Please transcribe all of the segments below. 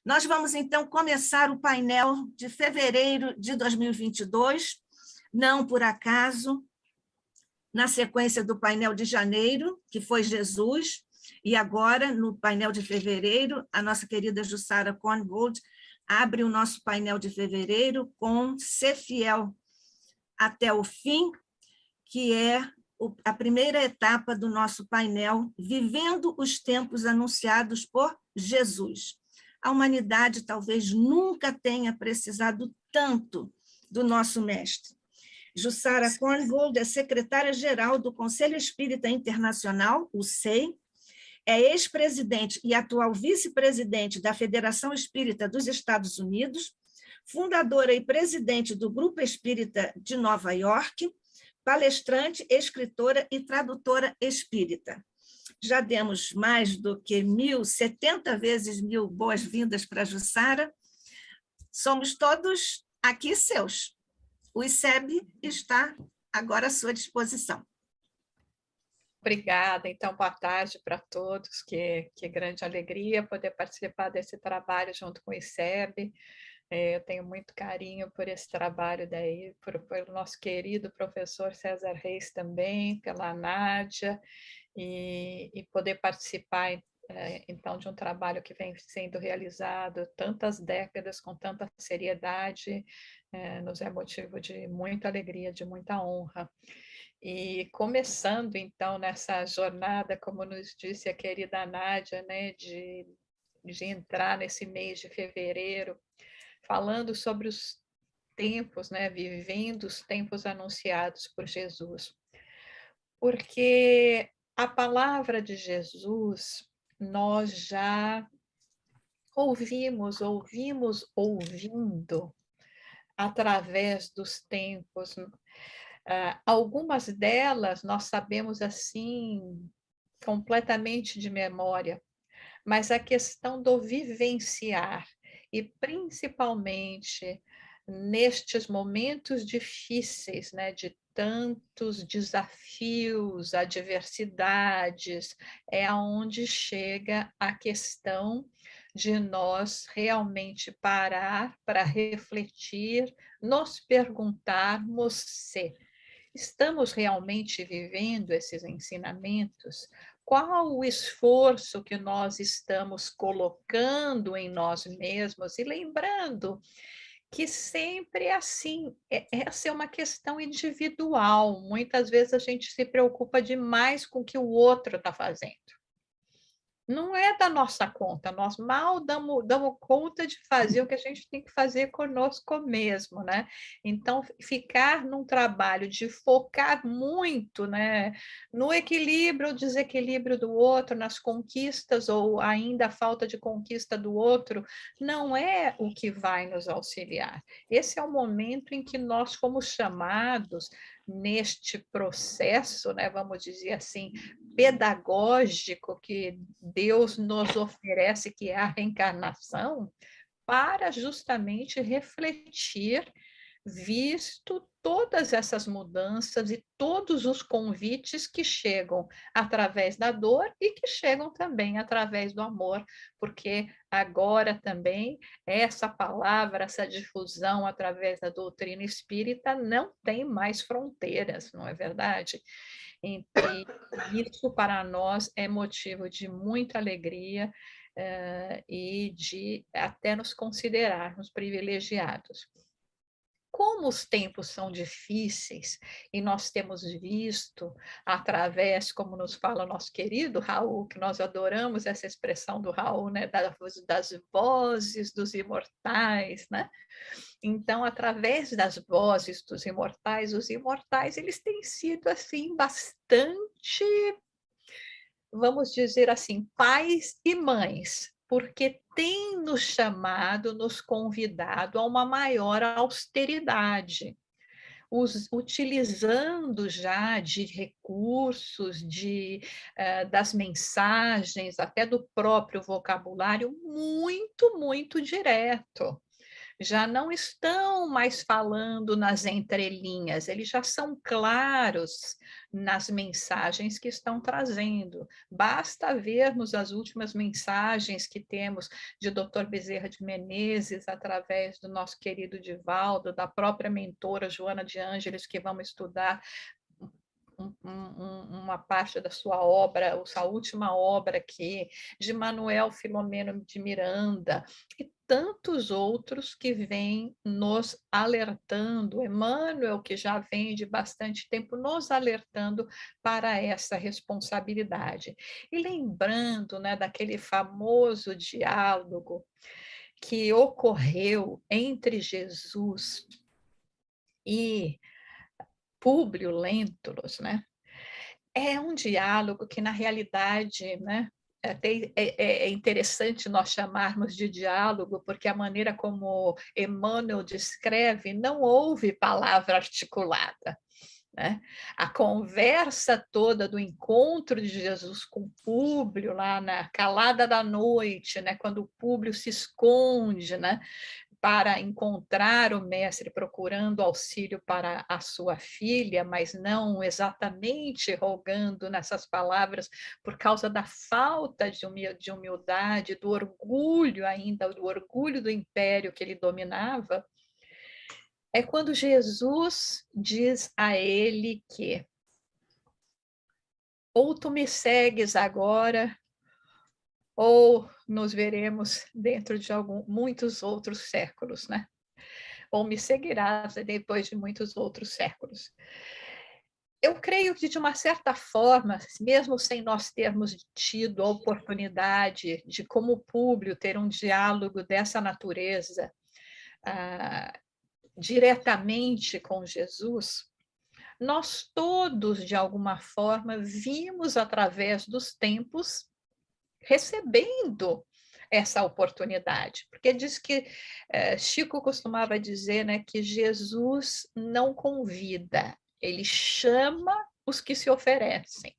Nós vamos, então, começar o painel de fevereiro de 2022, não por acaso, na sequência do painel de janeiro, que foi Jesus, e agora, no painel de fevereiro, a nossa querida Jussara Korngold abre o nosso painel de fevereiro com Ser Fiel até o Fim, que é a primeira etapa do nosso painel, Vivendo os Tempos Anunciados por Jesus. A humanidade talvez nunca tenha precisado tanto do nosso mestre. Jussara Korngold é secretária-geral do Conselho Espírita Internacional, o SEI, é ex-presidente e atual vice-presidente da Federação Espírita dos Estados Unidos, fundadora e presidente do Grupo Espírita de Nova York, palestrante, escritora e tradutora espírita. Já demos mais do que 70 vezes 1000 boas-vindas para a Jussara. Somos todos aqui seus. O ICEB está agora à sua disposição. Obrigada, então, boa tarde para todos, que grande alegria poder participar desse trabalho junto com o ICEB. Eu tenho muito carinho por esse trabalho daí, pelo nosso querido professor César Reis também, pela Nádia, e poder participar, então, de um trabalho que vem sendo realizado tantas décadas, com tanta seriedade, nos é motivo de muita alegria, de muita honra. E começando, então, nessa jornada, como nos disse a querida Nádia, né, de entrar nesse mês de fevereiro, falando sobre os tempos, né, vivendo os tempos anunciados por Jesus. Porque a palavra de Jesus, nós já ouvindo, através dos tempos. Algumas delas nós sabemos assim, completamente de memória, mas a questão do vivenciar, e principalmente nestes momentos difíceis, né, de tantos desafios, adversidades, é aonde chega a questão de nós realmente parar para refletir, nos perguntarmos se estamos realmente vivendo esses ensinamentos? Qual o esforço que nós estamos colocando em nós mesmos? E lembrando que sempre é assim, essa é uma questão individual. Muitas vezes a gente se preocupa demais com o que o outro está fazendo. Não é da nossa conta, nós mal damos conta de fazer o que a gente tem que fazer conosco mesmo, né? Então, ficar num trabalho de focar muito, né, no equilíbrio ou desequilíbrio do outro, nas conquistas ou ainda a falta de conquista do outro, não é o que vai nos auxiliar. Esse é o momento em que nós fomos chamados neste processo, né, vamos dizer assim, pedagógico que Deus nos oferece, que é a reencarnação, para justamente refletir, visto todas essas mudanças e todos os convites que chegam através da dor e que chegam também através do amor, porque agora também essa palavra, essa difusão através da doutrina espírita não tem mais fronteiras, não é verdade? E isso para nós é motivo de muita alegria e de até nos considerarmos privilegiados. Como os tempos são difíceis e nós temos visto através, como nos fala o nosso querido Raul, que nós adoramos essa expressão do Raul, né, das vozes dos imortais, né? Então, através das vozes dos imortais, os imortais eles têm sido assim bastante, vamos dizer assim, pais e mães, porque tem nos chamado, nos convidado a uma maior austeridade, utilizando já de recursos, das mensagens, até do próprio vocabulário, muito, muito direto. já não estão mais falando nas entrelinhas, eles já são claros nas mensagens que estão trazendo. Basta vermos as últimas mensagens que temos de Dr. Bezerra de Menezes, através do nosso querido Divaldo, da própria mentora Joana de Ângeles, que vamos estudar uma parte da sua obra, a última obra aqui, de Manuel Filomeno de Miranda, e tantos outros que vêm nos alertando, Emmanuel, que já vem de bastante tempo nos alertando para essa responsabilidade. E lembrando, né, daquele famoso diálogo que ocorreu entre Jesus e Públio Lentulus, né? É um diálogo que, na realidade, né, é interessante nós chamarmos de diálogo, porque a maneira como Emmanuel descreve, não houve palavra articulada. Né? A conversa toda do encontro de Jesus com Públio, lá na calada da noite, né? Quando o Públio se esconde, né? Para encontrar o mestre, procurando auxílio para a sua filha, mas não exatamente rogando nessas palavras, por causa da falta de humildade, do orgulho ainda, do orgulho do império que ele dominava, é quando Jesus diz a ele que ou tu me segues agora, ou nos veremos dentro de muitos outros séculos, né? Ou me seguirás depois de muitos outros séculos. Eu creio que, de uma certa forma, mesmo sem nós termos tido a oportunidade de, como público, ter um diálogo dessa natureza diretamente com Jesus, nós todos, de alguma forma, vimos através dos tempos recebendo essa oportunidade, porque diz que Chico costumava dizer, né, que Jesus não convida, ele chama os que se oferecem.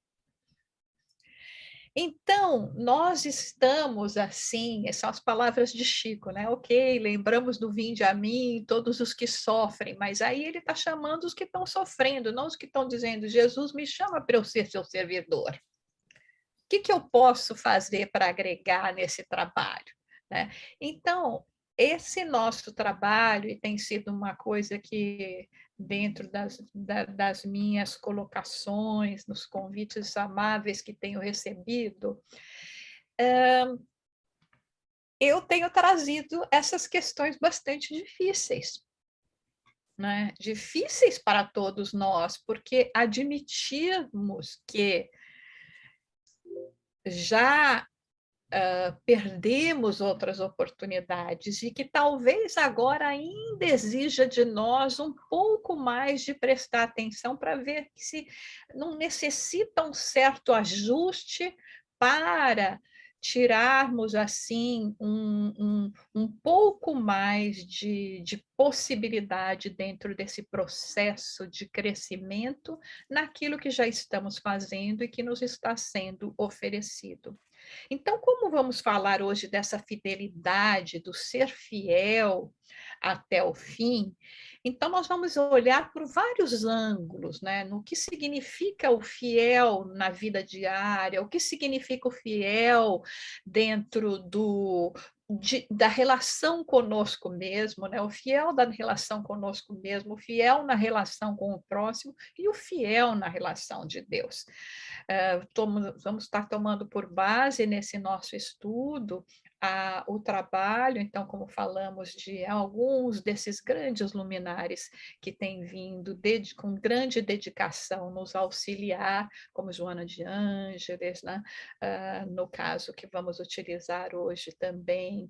Então, nós estamos assim, essas são as palavras de Chico, né? Ok, lembramos do vinde a mim, todos os que sofrem, mas aí ele está chamando os que estão sofrendo, não os que estão dizendo, Jesus me chama para eu ser seu servidor. O que eu posso fazer para agregar nesse trabalho? Né? Então, esse nosso trabalho, e tem sido uma coisa que, dentro das minhas colocações, nos convites amáveis que tenho recebido, eu tenho trazido essas questões bastante difíceis. Né? Difíceis para todos nós, porque admitirmos que já perdemos outras oportunidades e que talvez agora ainda exija de nós um pouco mais de prestar atenção para ver se não necessita um certo ajuste para tirarmos assim um pouco mais de possibilidade dentro desse processo de crescimento naquilo que já estamos fazendo e que nos está sendo oferecido. Então, como vamos falar hoje dessa fidelidade, do ser fiel até o fim, então nós vamos olhar por vários ângulos, né? No que significa o fiel na vida diária, o que significa o fiel dentro da relação conosco mesmo, né? O fiel da relação conosco mesmo, o fiel na relação com o próximo e o fiel na relação de Deus. Vamos estar tomando por base nesse nosso estudo o trabalho, então, como falamos, de alguns desses grandes luminares que têm vindo com grande dedicação nos auxiliar, como Joana de Ângeles, né? No caso que vamos utilizar hoje também,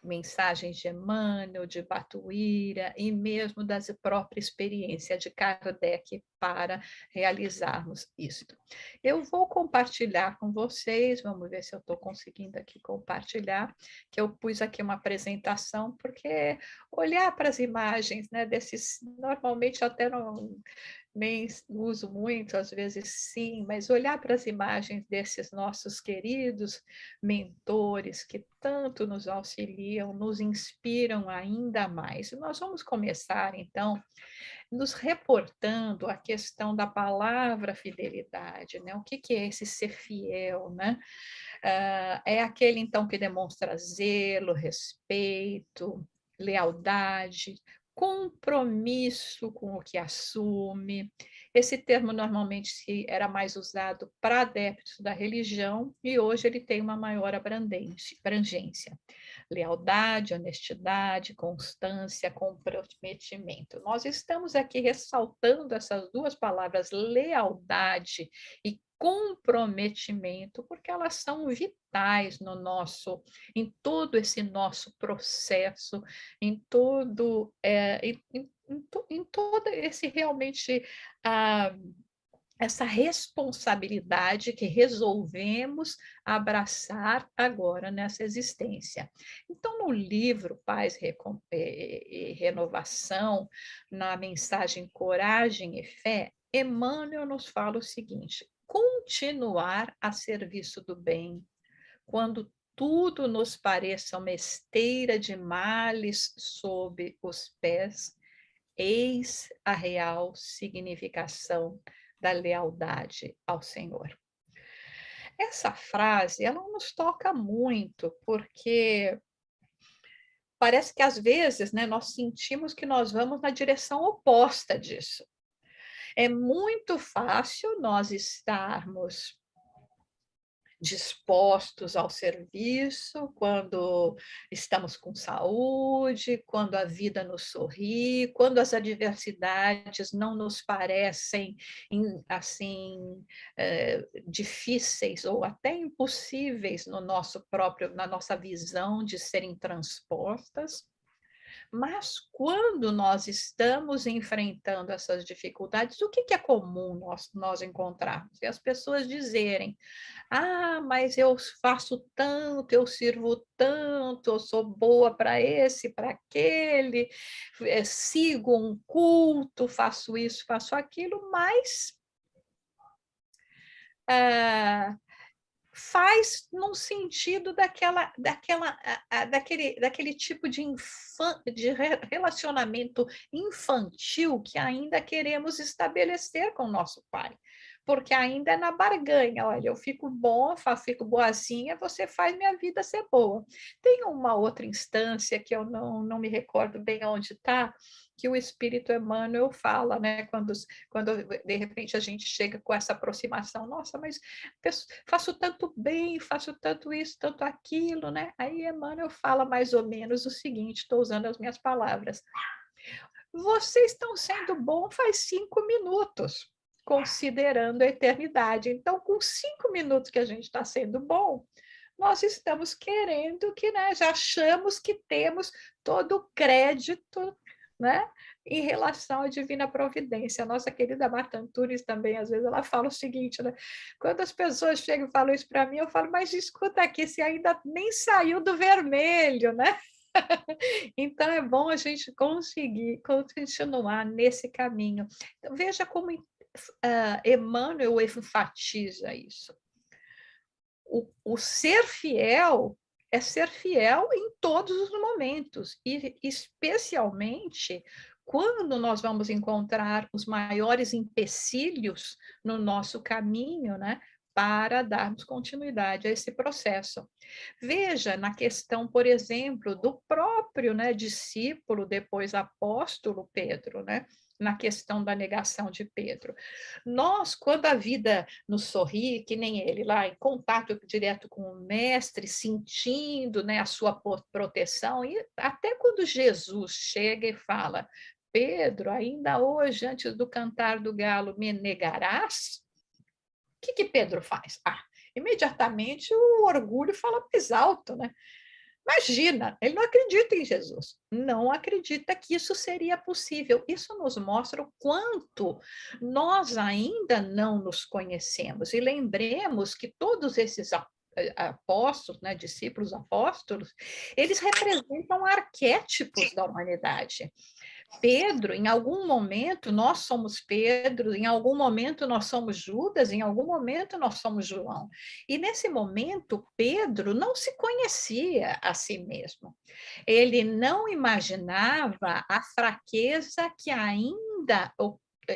mensagens de Emmanuel, de Batuíra e mesmo da própria experiência de Kardec para realizarmos isso. Eu vou compartilhar com vocês, vamos ver se eu estou conseguindo aqui compartilhar, que eu pus aqui uma apresentação, porque olhar para as imagens, né, desses, normalmente até não nem uso muito, às vezes sim, mas olhar para as imagens desses nossos queridos mentores que tanto nos auxiliam, nos inspiram ainda mais. E nós vamos começar, então, nos reportando a questão da palavra fidelidade, né? O que que é esse ser fiel, né? É aquele, então, que demonstra zelo, respeito, lealdade, compromisso com o que assume. Esse termo normalmente era mais usado para adeptos da religião e hoje ele tem uma maior abrangência. Lealdade, honestidade, constância, comprometimento. Nós estamos aqui ressaltando essas duas palavras, lealdade e comprometimento, porque elas são vitais no nosso, em todo esse nosso processo, em todo, em todo esse realmente essa responsabilidade que resolvemos abraçar agora nessa existência. Então, no livro Paz e Renovação, na mensagem Coragem e Fé, Emmanuel nos fala o seguinte: continuar a serviço do bem, quando tudo nos pareça uma esteira de males sob os pés, eis a real significação da lealdade ao Senhor. Essa frase, ela nos toca muito, porque parece que às vezes, né, nós sentimos que nós vamos na direção oposta disso. É muito fácil nós estarmos dispostos ao serviço, quando estamos com saúde, quando a vida nos sorri, quando as adversidades não nos parecem assim difíceis ou até impossíveis no nosso próprio, na nossa visão de serem transpostas. Mas quando nós estamos enfrentando essas dificuldades, o que é comum nós encontrarmos? E as pessoas dizerem: ah, mas eu faço tanto, eu sirvo tanto, eu sou boa para esse, para aquele, sigo um culto, faço isso, faço aquilo, mas faz num sentido daquele tipo de relacionamento infantil que ainda queremos estabelecer com o nosso pai, porque ainda é na barganha, olha, eu fico bom, fico boazinha, você faz minha vida ser boa. Tem uma outra instância que eu não me recordo bem onde está, que o Espírito Emmanuel fala, né, quando de repente a gente chega com essa aproximação, nossa, mas faço tanto bem, faço tanto isso, tanto aquilo, né? Aí Emmanuel fala mais ou menos o seguinte, estou usando as minhas palavras: vocês estão sendo bom faz 5 minutos, considerando a eternidade. Então, com 5 minutos que a gente está sendo bom, nós estamos querendo que, né, já achamos que temos todo o crédito, né, em relação à divina providência. A nossa querida Marta Antunes também, às vezes, ela fala o seguinte, né, quando as pessoas chegam e falam isso para mim, eu falo, mas escuta aqui, você ainda nem saiu do vermelho, né? Então, é bom a gente conseguir continuar nesse caminho. Então, veja como Emmanuel enfatiza isso. O ser fiel é ser fiel em todos os momentos, e especialmente quando nós vamos encontrar os maiores empecilhos no nosso caminho, né, para darmos continuidade a esse processo. Veja na questão, por exemplo, do próprio, né, discípulo, depois apóstolo Pedro, né, na questão da negação de Pedro. Nós, quando a vida nos sorri, que nem ele lá, em contato direto com o mestre, sentindo, né, a sua proteção, e até quando Jesus chega e fala: Pedro, ainda hoje, antes do cantar do galo, me negarás? O que Pedro faz? Imediatamente o orgulho fala mais alto, né? Imagina, ele não acredita em Jesus, não acredita que isso seria possível. Isso nos mostra o quanto nós ainda não nos conhecemos. E lembremos que todos esses apóstolos, né, discípulos apóstolos, eles representam arquétipos da humanidade. Pedro, em algum momento, nós somos Pedro, em algum momento nós somos Judas, em algum momento nós somos João. E nesse momento, Pedro não se conhecia a si mesmo. Ele não imaginava a fraqueza que ainda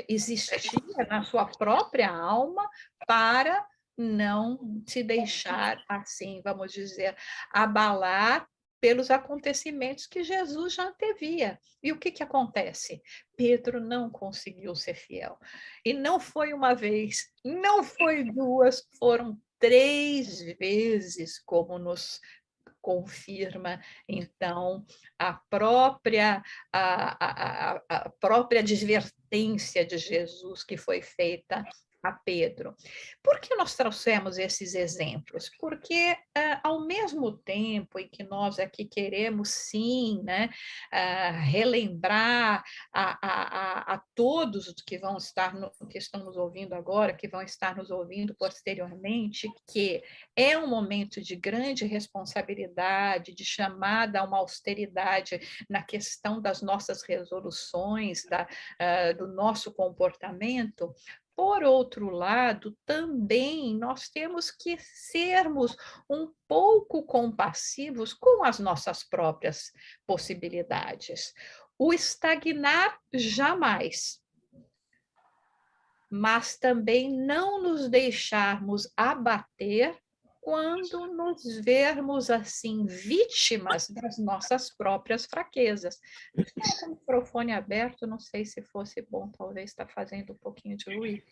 existia na sua própria alma para não se deixar, assim, vamos dizer, abalar pelos acontecimentos que Jesus já antevia. E o que, que acontece? Pedro não conseguiu ser fiel. E não foi uma vez, não foi duas, foram 3 vezes, como nos confirma, então, a própria advertência de Jesus que foi feita a Pedro. Por que nós trouxemos esses exemplos? Porque, ao mesmo tempo em que nós aqui queremos, sim, né, relembrar a todos os que vão estar, que estão nos ouvindo agora, que vão estar nos ouvindo posteriormente, que é um momento de grande responsabilidade, de chamada a uma austeridade na questão das nossas resoluções, do nosso comportamento. Por outro lado, também nós temos que sermos um pouco compassivos com as nossas próprias possibilidades. O estagnar jamais, mas também não nos deixarmos abater quando nos vermos assim vítimas das nossas próprias fraquezas. Estou com o microfone aberto, não sei se fosse bom, talvez está fazendo um pouquinho de ruído.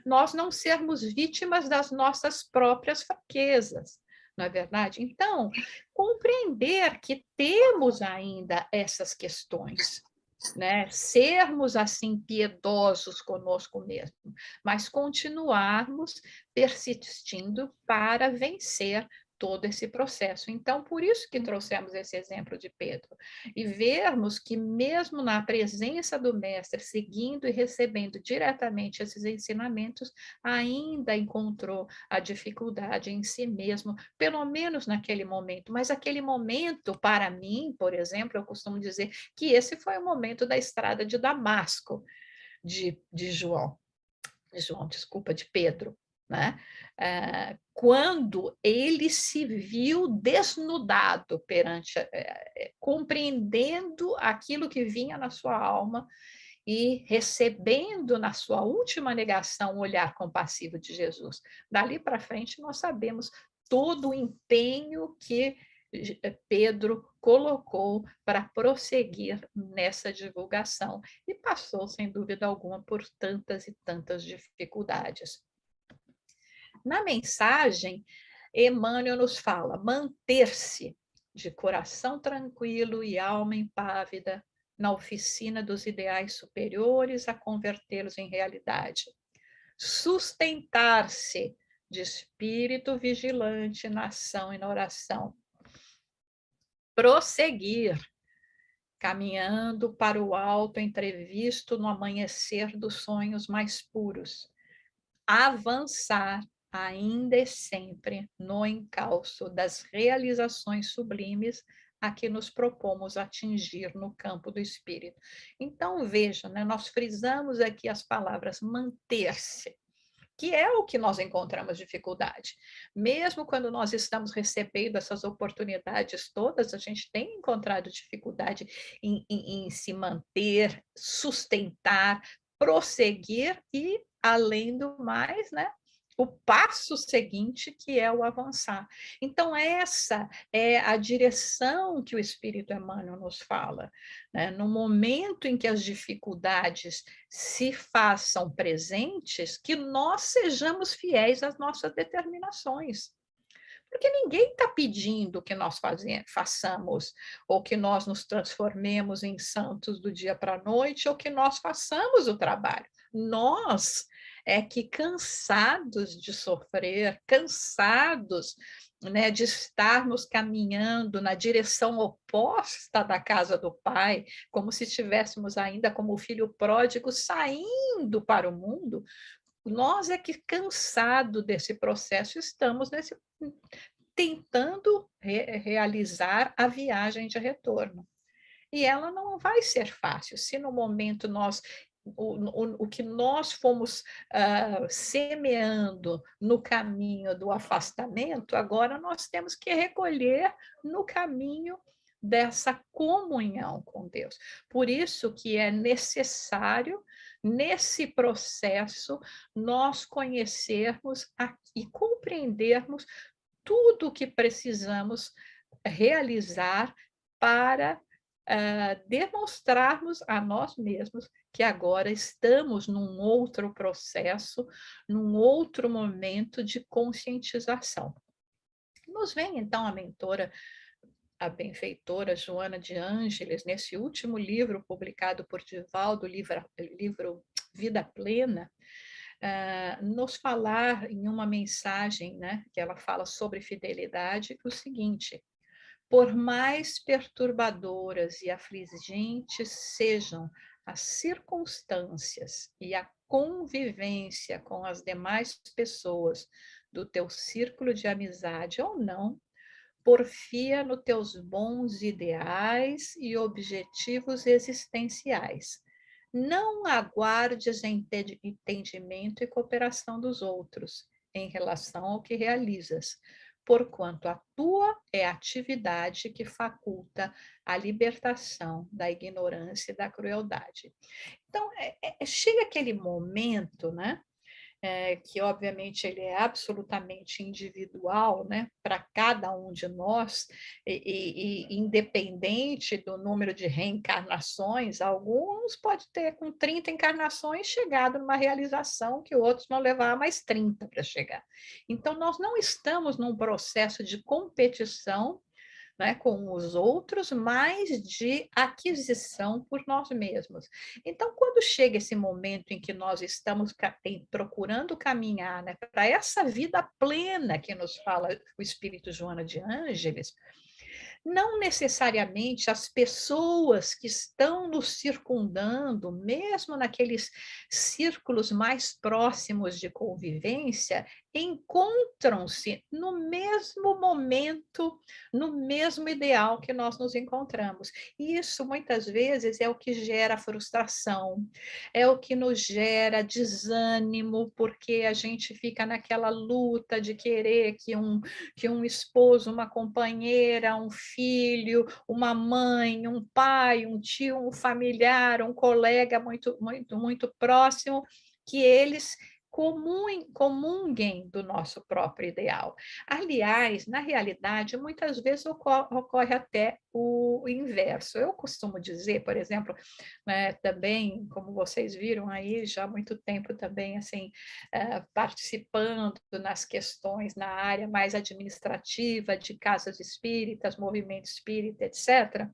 Nós não sermos vítimas das nossas próprias fraquezas, não é verdade? Então, compreender que temos ainda essas questões, né? Sermos assim piedosos conosco mesmo, mas continuarmos persistindo para vencer todo esse processo. Então, por isso que trouxemos esse exemplo de Pedro, e vermos que mesmo na presença do mestre, seguindo e recebendo diretamente esses ensinamentos, ainda encontrou a dificuldade em si mesmo, pelo menos naquele momento. Mas aquele momento, para mim, por exemplo, eu costumo dizer que esse foi o momento da estrada de Damasco, de João, desculpa, de Pedro, né? Quando ele se viu desnudado perante, compreendendo aquilo que vinha na sua alma e recebendo na sua última negação o olhar compassivo de Jesus. Dali para frente, nós sabemos todo o empenho que Pedro colocou para prosseguir nessa divulgação e passou, sem dúvida alguma, por tantas e tantas dificuldades. Na mensagem, Emmanuel nos fala manter-se de coração tranquilo e alma impávida na oficina dos ideais superiores a convertê-los em realidade. Sustentar-se de espírito vigilante na ação e na oração. Prosseguir, caminhando para o alto entrevisto no amanhecer dos sonhos mais puros. Avançar ainda e sempre no encalço das realizações sublimes a que nos propomos atingir no campo do espírito. Então, veja, né, nós frisamos aqui as palavras manter-se, que é o que nós encontramos dificuldade. Mesmo quando nós estamos recebendo essas oportunidades todas, a gente tem encontrado dificuldade em se manter, sustentar, prosseguir e, além do mais, né, o passo seguinte, que é o avançar. Então, essa é a direção que o Espírito Emmanuel nos fala, né? No momento em que as dificuldades se façam presentes, que nós sejamos fiéis às nossas determinações. Porque ninguém está pedindo que nós façamos, ou que nós nos transformemos em santos do dia para a noite, ou que nós façamos o trabalho. Nós é que, cansados de sofrer, cansados, né, de estarmos caminhando na direção oposta da casa do Pai, como se estivéssemos ainda como o filho pródigo saindo para o mundo, nós é que, cansado desse processo, estamos tentando realizar a viagem de retorno. E ela não vai ser fácil. Se no momento o que nós fomos semeando no caminho do afastamento, agora nós temos que recolher no caminho dessa comunhão com Deus. Por isso que é necessário, nesse processo, nós conhecermos e compreendermos tudo o que precisamos realizar para demonstrarmos a nós mesmos que agora estamos num outro processo, num outro momento de conscientização. Nos vem, então, a mentora, a benfeitora Joana de Ângeles, nesse último livro publicado por Divaldo, livro Vida Plena, nos falar em uma mensagem, né, que ela fala sobre fidelidade, o seguinte: por mais perturbadoras e afligentes sejam as circunstâncias e a convivência com as demais pessoas do teu círculo de amizade ou não, porfia nos teus bons ideais e objetivos existenciais. Não aguardes entendimento e cooperação dos outros em relação ao que realizas, porquanto a tua é a atividade que faculta a libertação da ignorância e da crueldade. Então, chega aquele momento, né? Que obviamente ele é absolutamente individual, né, para cada um de nós, e independente do número de reencarnações, alguns pode ter com 30 encarnações chegado numa realização que outros vão levar mais 30 para chegar. Então, nós não estamos num processo de competição, né, com os outros, mas de aquisição por nós mesmos. Então, quando chega esse momento em que nós estamos procurando caminhar, né, para essa vida plena que nos fala o Espírito Joana de Ângeles, não necessariamente as pessoas que estão nos circundando, mesmo naqueles círculos mais próximos de convivência, encontram-se no mesmo momento, no mesmo ideal que nós nos encontramos. E isso, muitas vezes, é o que gera frustração, é o que nos gera desânimo, porque a gente fica naquela luta de querer que um esposo, uma companheira, um filho, uma mãe, um pai, um tio, um familiar, um colega muito próximo, que eles comunguem do nosso próprio ideal. Aliás, na realidade, muitas vezes ocorre até o inverso. Eu costumo dizer, por exemplo, né, também, como vocês viram aí, já há muito tempo também, assim, participando nas questões na área mais administrativa, de casas espíritas, movimento espírita, etc.,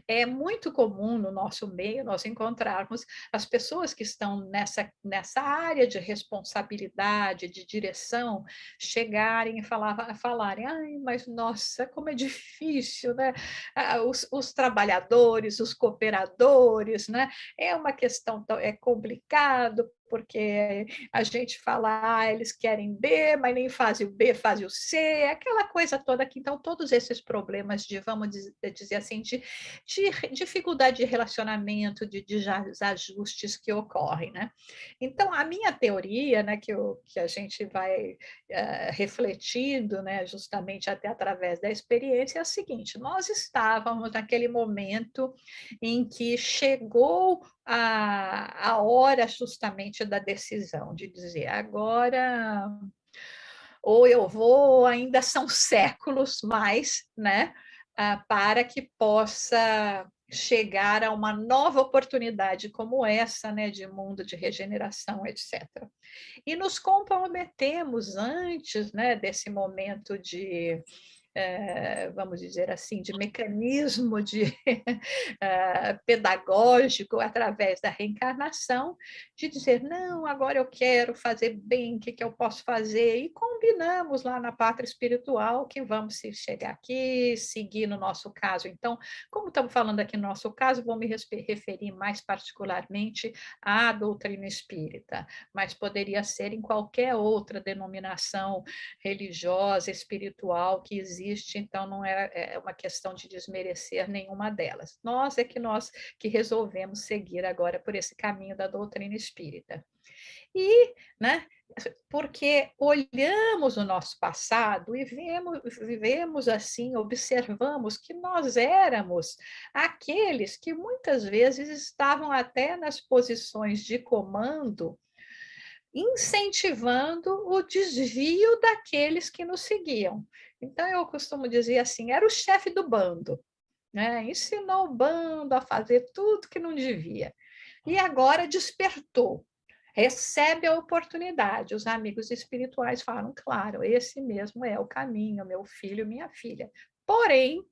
é muito comum no nosso meio nós encontrarmos as pessoas que estão nessa área de responsabilidade, de direção, chegarem e falarem: ai, mas nossa, como é difícil, né? Os trabalhadores, os cooperadores, né? É uma questão, é complicado, porque a gente fala, eles querem B, mas nem fazem o B, fazem o C, aquela coisa toda que, então, todos esses problemas de, vamos dizer assim, de dificuldade de relacionamento, de desajustes que ocorrem, né? Então, a minha teoria, né, que a gente vai refletindo, né, justamente até através da experiência, é a seguinte: nós estávamos naquele momento em que chegou a hora justamente da decisão, de dizer, agora ou eu vou, ainda são séculos mais, né, para que possa chegar a uma nova oportunidade como essa, né, de mundo de regeneração, etc. E nos comprometemos antes, né, desse momento de vamos dizer assim, de mecanismo pedagógico através da reencarnação, de dizer, não, agora eu quero fazer bem, o que eu posso fazer? E combinamos lá na pátria espiritual que vamos se chegar aqui, seguir no nosso caso. Então, como estamos falando aqui no nosso caso, vou me referir mais particularmente à doutrina espírita, mas poderia ser em qualquer outra denominação religiosa, espiritual que existe, então não é uma questão de desmerecer nenhuma delas. Nós que resolvemos seguir agora por esse caminho da doutrina espírita. E, né, porque olhamos o nosso passado e vivemos assim, observamos que nós éramos aqueles que muitas vezes estavam até nas posições de comando, incentivando o desvio daqueles que nos seguiam. Então, eu costumo dizer assim, era o chefe do bando, né? Ensinou o bando a fazer tudo que não devia. E agora despertou, recebe a oportunidade. Os amigos espirituais falam, claro, esse mesmo é o caminho, meu filho, minha filha. Porém,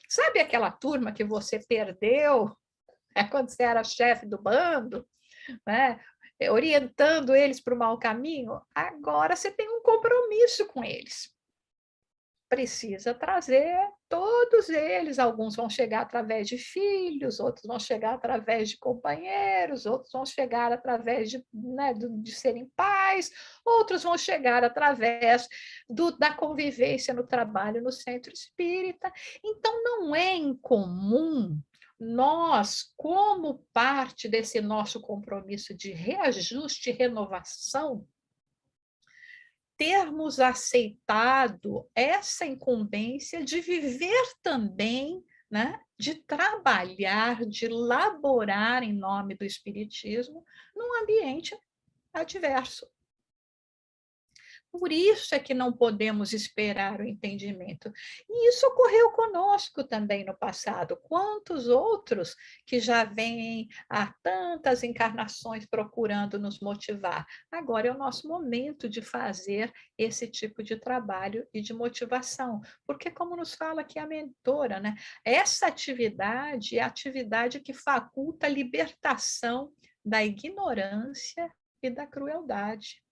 sabe aquela turma que você perdeu quando você era chefe do bando, né? Orientando eles para o mau caminho? Agora você tem um compromisso com eles. Precisa trazer todos eles. Alguns vão chegar através de filhos, outros vão chegar através de companheiros, outros vão chegar através de serem pais, outros vão chegar através da convivência no trabalho no centro espírita. Então, não é incomum nós, como parte desse nosso compromisso de reajuste e renovação, termos aceitado essa incumbência de viver também, né, de trabalhar, de laborar em nome do Espiritismo num ambiente adverso. Por isso é que não podemos esperar o entendimento. E isso ocorreu conosco também no passado. Quantos outros que já vêm há tantas encarnações procurando nos motivar? Agora é o nosso momento de fazer esse tipo de trabalho e de motivação. Porque, como nos fala aqui a mentora, né? Essa atividade é a atividade que faculta a libertação da ignorância e da crueldade.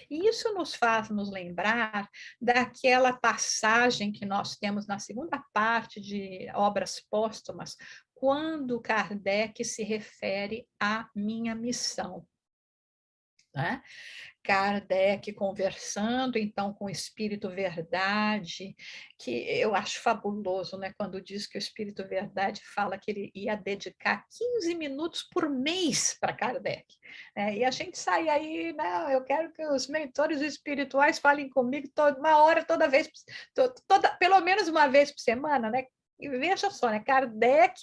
E isso nos faz nos lembrar daquela passagem que nós temos na segunda parte de Obras Póstumas, quando Kardec se refere à minha missão, né? Kardec conversando então com o Espírito Verdade, que eu acho fabuloso, né, quando diz que o Espírito Verdade fala que ele ia dedicar 15 minutos por mês para Kardec. E a gente sai aí, não, eu quero que os mentores espirituais falem comigo uma hora toda vez, pelo menos uma vez por semana, né? E veja só, né? Kardec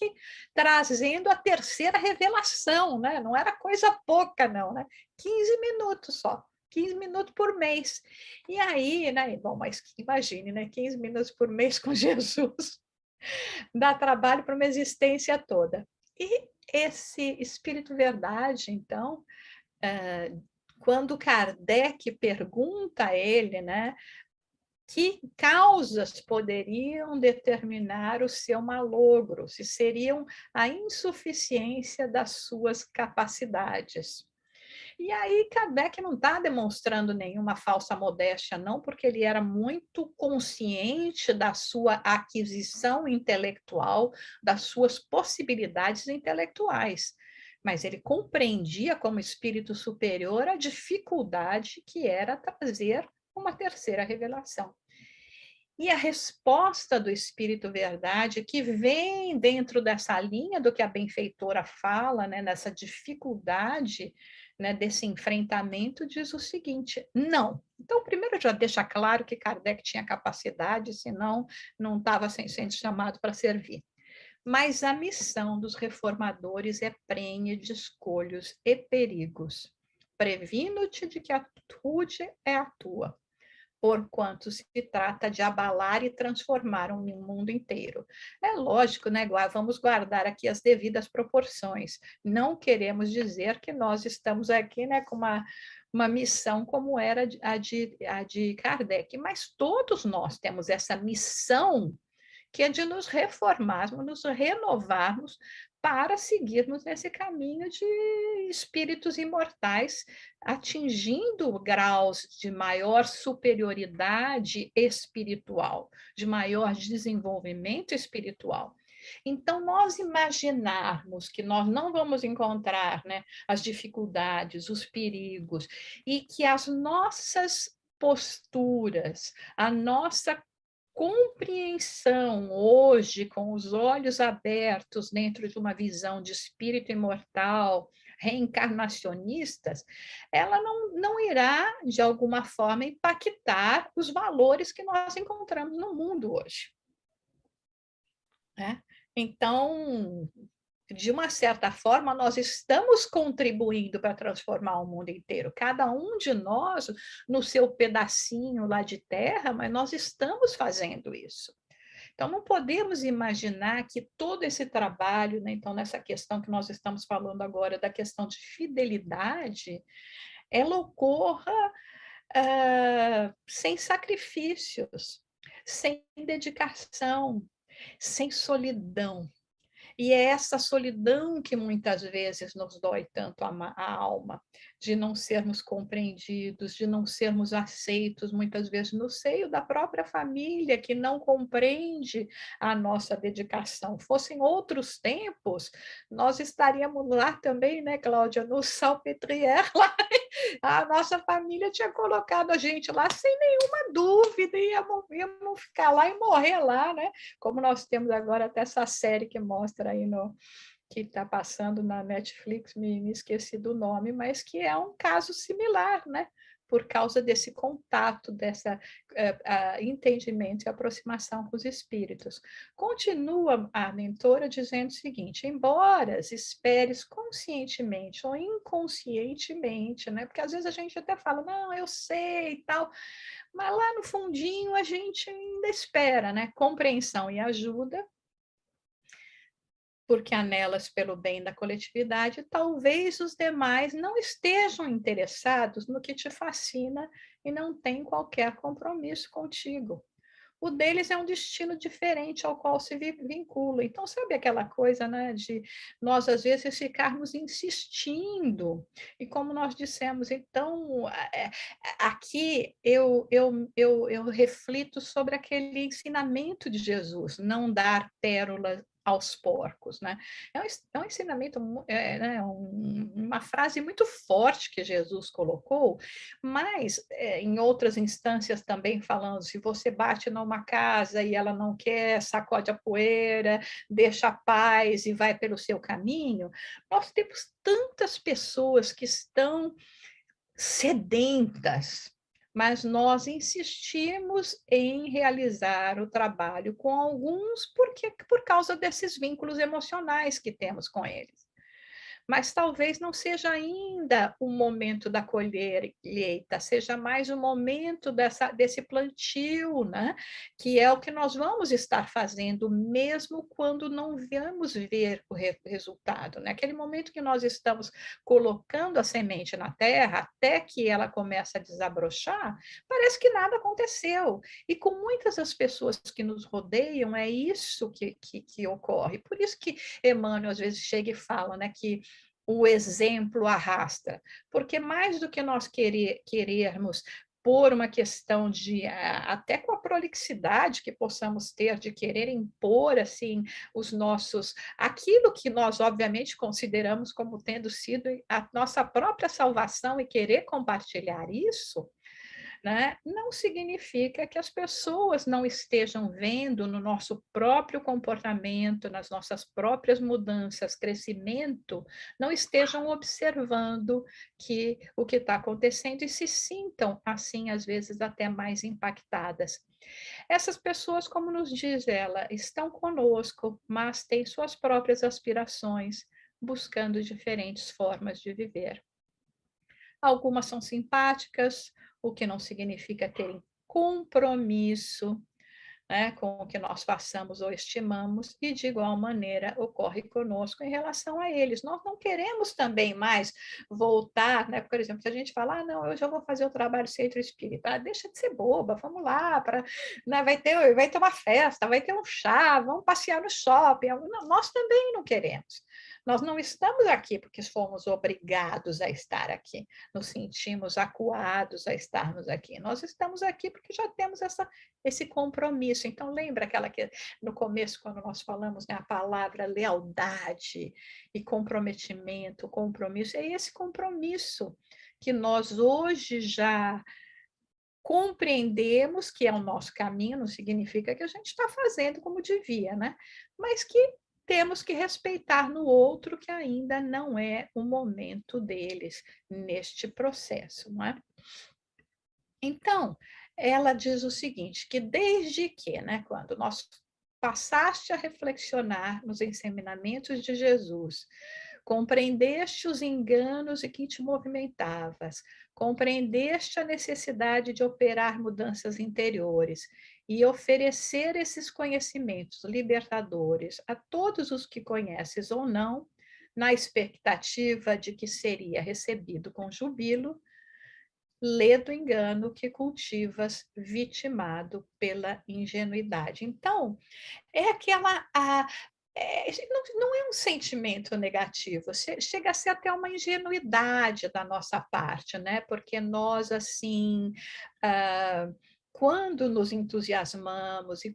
trazendo a terceira revelação, né? Não era coisa pouca, não, né? 15 minutos só. 15 minutos por mês. E aí, né? Bom, mas imagine, né? 15 minutos por mês com Jesus dá trabalho para uma existência toda. E esse Espírito Verdade, então, quando Kardec pergunta a ele, né? Que causas poderiam determinar o seu malogro, se seriam a insuficiência das suas capacidades. E aí Kardec não está demonstrando nenhuma falsa modéstia, não, porque ele era muito consciente da sua aquisição intelectual, das suas possibilidades intelectuais. Mas ele compreendia como espírito superior a dificuldade que era trazer uma terceira revelação. E a resposta do Espírito Verdade, que vem dentro dessa linha do que a benfeitora fala, né, nessa dificuldade, né, desse enfrentamento, diz o seguinte: não. Então, primeiro já deixa claro que Kardec tinha capacidade, senão não estava sendo chamado para servir. Mas a missão dos reformadores é prenhe de escolhos e perigos. Previno-te de que a atitude é a tua, porquanto se trata de abalar e transformar um mundo inteiro. É lógico, né? Vamos guardar aqui as devidas proporções. Não queremos dizer que nós estamos aqui, né, com uma missão como era a de Kardec, mas todos nós temos essa missão que é de nos reformarmos, nos renovarmos para seguirmos nesse caminho de espíritos imortais, atingindo graus de maior superioridade espiritual, de maior desenvolvimento espiritual. Então, nós imaginarmos que nós não vamos encontrar, né, as dificuldades, os perigos, e que as nossas posturas, a nossa compreensão hoje, com os olhos abertos dentro de uma visão de espírito imortal, reencarnacionistas, ela não irá, de alguma forma, impactar os valores que nós encontramos no mundo hoje. Né? Então, de uma certa forma, nós estamos contribuindo para transformar o mundo inteiro, cada um de nós no seu pedacinho lá de terra, mas nós estamos fazendo isso. Então, não podemos imaginar que todo esse trabalho, né, então, nessa questão que nós estamos falando agora, da questão de fidelidade, ela ocorra sem sacrifícios, sem dedicação, sem solidão. E é essa solidão que muitas vezes nos dói tanto a alma, de não sermos compreendidos, de não sermos aceitos, muitas vezes no seio da própria família, que não compreende a nossa dedicação. Fossem outros tempos, nós estaríamos lá também, né, Cláudia, no Salpêtrière, lá, a nossa família tinha colocado a gente lá sem nenhuma dúvida, íamos ficar lá e morrer lá, né? Como nós temos agora até essa série que mostra aí que está passando na Netflix, me esqueci do nome, mas que é um caso similar, né? Por causa desse contato, dessa entendimento e aproximação com os espíritos. Continua a mentora dizendo o seguinte: embora esperes conscientemente ou inconscientemente, né? Porque às vezes a gente até fala, não, eu sei e tal, mas lá no fundinho a gente ainda espera, né? Compreensão e ajuda, porque anelas pelo bem da coletividade, talvez os demais não estejam interessados no que te fascina e não têm qualquer compromisso contigo. O deles é um destino diferente ao qual se vincula. Então, sabe aquela coisa, né, de nós, às vezes, ficarmos insistindo. E como nós dissemos, então, aqui eu reflito sobre aquele ensinamento de Jesus, não dar pérolas aos porcos, né? É um ensinamento, né, uma frase muito forte que Jesus colocou, mas em outras instâncias também falando, se você bate numa casa e ela não quer, sacode a poeira, deixa a paz e vai pelo seu caminho. Nós temos tantas pessoas que estão sedentas, mas nós insistimos em realizar o trabalho com alguns por causa desses vínculos emocionais que temos com eles. Mas talvez não seja ainda o momento da colheita, seja mais o momento desse plantio, né? Que é o que nós vamos estar fazendo, mesmo quando não vamos ver o resultado. Né? Aquele momento que nós estamos colocando a semente na terra, até que ela começa a desabrochar, parece que nada aconteceu. E com muitas das pessoas que nos rodeiam, é isso que ocorre. Por isso que Emmanuel às vezes chega e fala, né, que o exemplo arrasta, porque mais do que nós querermos por uma questão de até com a prolixidade que possamos ter de querer impor assim os nossos aquilo que nós obviamente consideramos como tendo sido a nossa própria salvação e querer compartilhar isso, né, não significa que as pessoas não estejam vendo no nosso próprio comportamento, nas nossas próprias mudanças, crescimento, não estejam observando o que está acontecendo e se sintam, assim, às vezes, até mais impactadas. Essas pessoas, como nos diz ela, estão conosco, mas têm suas próprias aspirações, buscando diferentes formas de viver. Algumas são simpáticas, o que não significa terem compromisso, né, com o que nós passamos ou estimamos, e de igual maneira ocorre conosco em relação a eles. Nós não queremos também mais voltar, né? Por exemplo, se a gente falar, ah, não, hoje eu vou fazer o trabalho centro espírita, ah, deixa de ser boba, vamos lá, né, vai ter uma festa, vai ter um chá, vamos passear no shopping. Não, nós também não queremos. Nós não estamos aqui porque fomos obrigados a estar aqui, nos sentimos acuados a estarmos aqui. Nós estamos aqui porque já temos esse compromisso. Então, lembra aquela que no começo, quando nós falamos, né, a palavra lealdade e comprometimento, compromisso, é esse compromisso que nós hoje já compreendemos que é o nosso caminho, não significa que a gente está fazendo como devia, né? Mas que temos que respeitar no outro que ainda não é o momento deles neste processo, não é? Então, ela diz o seguinte, que desde que, né, quando nós passaste a reflexionar nos ensinamentos de Jesus, compreendeste os enganos em que te movimentavas, compreendeste a necessidade de operar mudanças interiores e oferecer esses conhecimentos libertadores a todos os que conheces ou não, na expectativa de que seria recebido com jubilo, lê do engano que cultivas, vitimado pela ingenuidade. Então, é aquela. Não é um sentimento negativo, chega a ser até uma ingenuidade da nossa parte, né? Porque nós, assim. Quando nos entusiasmamos e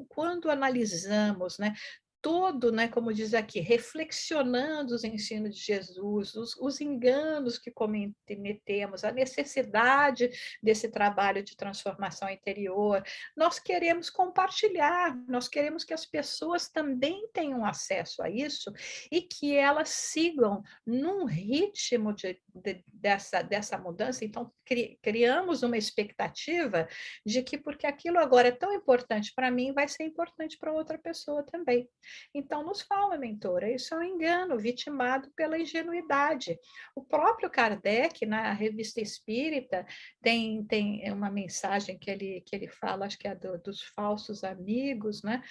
quando analisamos, né, todo, né, como diz aqui, reflexionando os ensinos de Jesus, os enganos que cometemos, a necessidade desse trabalho de transformação interior, nós queremos compartilhar, nós queremos que as pessoas também tenham acesso a isso e que elas sigam num ritmo dessa mudança. Então, criamos uma expectativa de que, porque aquilo agora é tão importante para mim, vai ser importante para outra pessoa também. Então, nos fala, mentora, isso é um engano, vitimado pela ingenuidade. O próprio Kardec, na Revista Espírita, tem uma mensagem que ele fala, acho que é dos falsos amigos, né?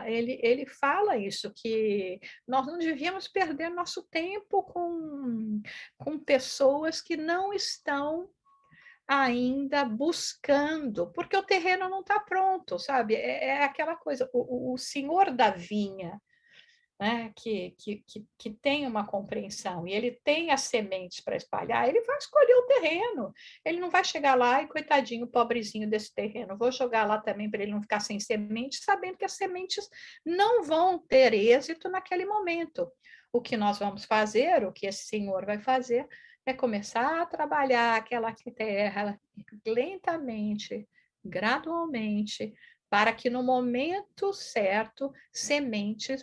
Ele fala isso, que nós não devíamos perder nosso tempo com pessoas que não estão ainda buscando, porque o terreno não está pronto, sabe? É aquela coisa, o senhor da vinha, né, que tem uma compreensão e ele tem as sementes para espalhar, ele vai escolher o terreno. Ele não vai chegar lá e, coitadinho, pobrezinho desse terreno, vou jogar lá também para ele não ficar sem semente, sabendo que as sementes não vão ter êxito naquele momento. O que nós vamos fazer, o que esse senhor vai fazer, é começar a trabalhar aquela terra lentamente, gradualmente, para que no momento certo sementes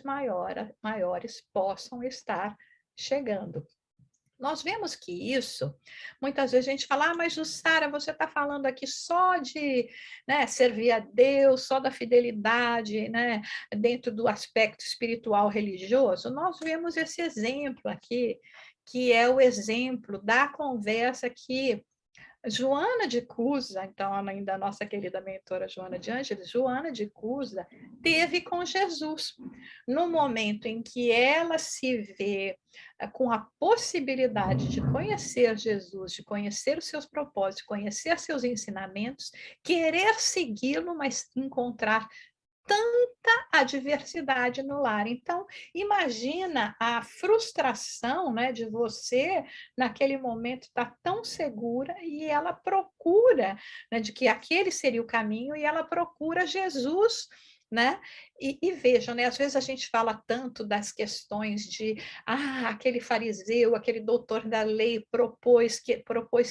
maiores possam estar chegando. Nós vemos que isso, muitas vezes a gente fala, mas Jussara, você está falando aqui só de, né, servir a Deus, só da fidelidade, né, dentro do aspecto espiritual religioso. Nós vemos esse exemplo aqui, que é o exemplo da conversa que Joana de Cusa, então, a mãe da nossa querida mentora Joana de Ângeles, Joana de Cusa teve com Jesus, no momento em que ela se vê com a possibilidade de conhecer Jesus, de conhecer os seus propósitos, conhecer seus ensinamentos, querer segui-lo, mas encontrar tanta adversidade no lar. Então, imagina a frustração, né, de você, naquele momento, estar tão segura e ela procura, né, de que aquele seria o caminho e ela procura Jesus, né? E vejam, né? Às vezes a gente fala tanto das questões de aquele fariseu, aquele doutor da lei propôs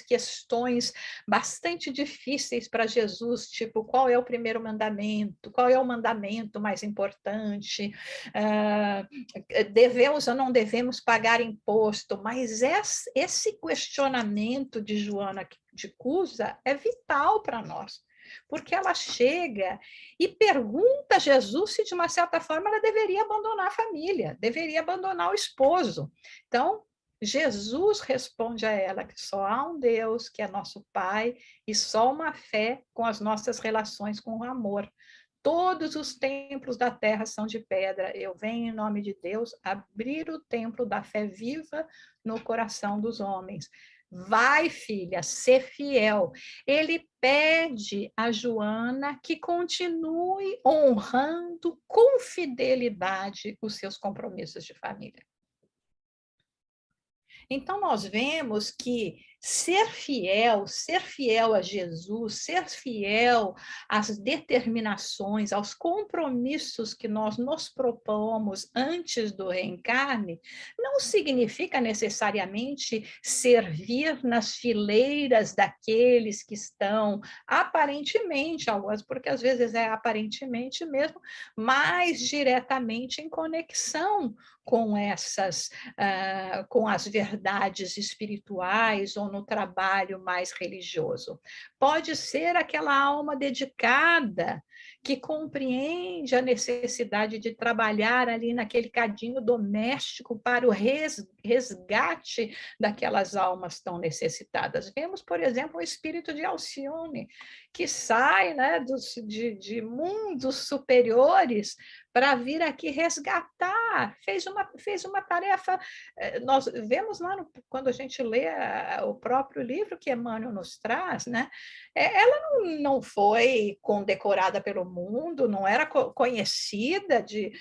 questões bastante difíceis para Jesus, tipo, qual é o primeiro mandamento, qual é o mandamento mais importante, devemos ou não devemos pagar imposto, mas esse questionamento de Joana de Cusa é vital para nós, porque ela chega e pergunta a Jesus se, de uma certa forma, ela deveria abandonar a família, deveria abandonar o esposo. Então, Jesus responde a ela que só há um Deus, que é nosso Pai, e só uma fé com as nossas relações com o amor. Todos os templos da terra são de pedra. Eu venho em nome de Deus abrir o templo da fé viva no coração dos homens. Vai, filha, ser fiel. Ele pede a Joana que continue honrando com fidelidade os seus compromissos de família. Então, nós vemos que ser fiel a Jesus, ser fiel às determinações, aos compromissos que nós nos propomos antes do reencarne, não significa necessariamente servir nas fileiras daqueles que estão aparentemente, porque às vezes é aparentemente mesmo, mais diretamente em conexão com com as verdades espirituais ou no trabalho mais religioso. Pode ser aquela alma dedicada que compreende a necessidade de trabalhar ali naquele cadinho doméstico para o resgate daquelas almas tão necessitadas. Vemos, por exemplo, o espírito de Alcione, que sai, né, de mundos superiores para vir aqui resgatar, fez uma tarefa. Nós vemos lá, quando a gente lê o próprio livro que Emmanuel nos traz, né? Ela não foi condecorada pelo mundo, não era conhecida de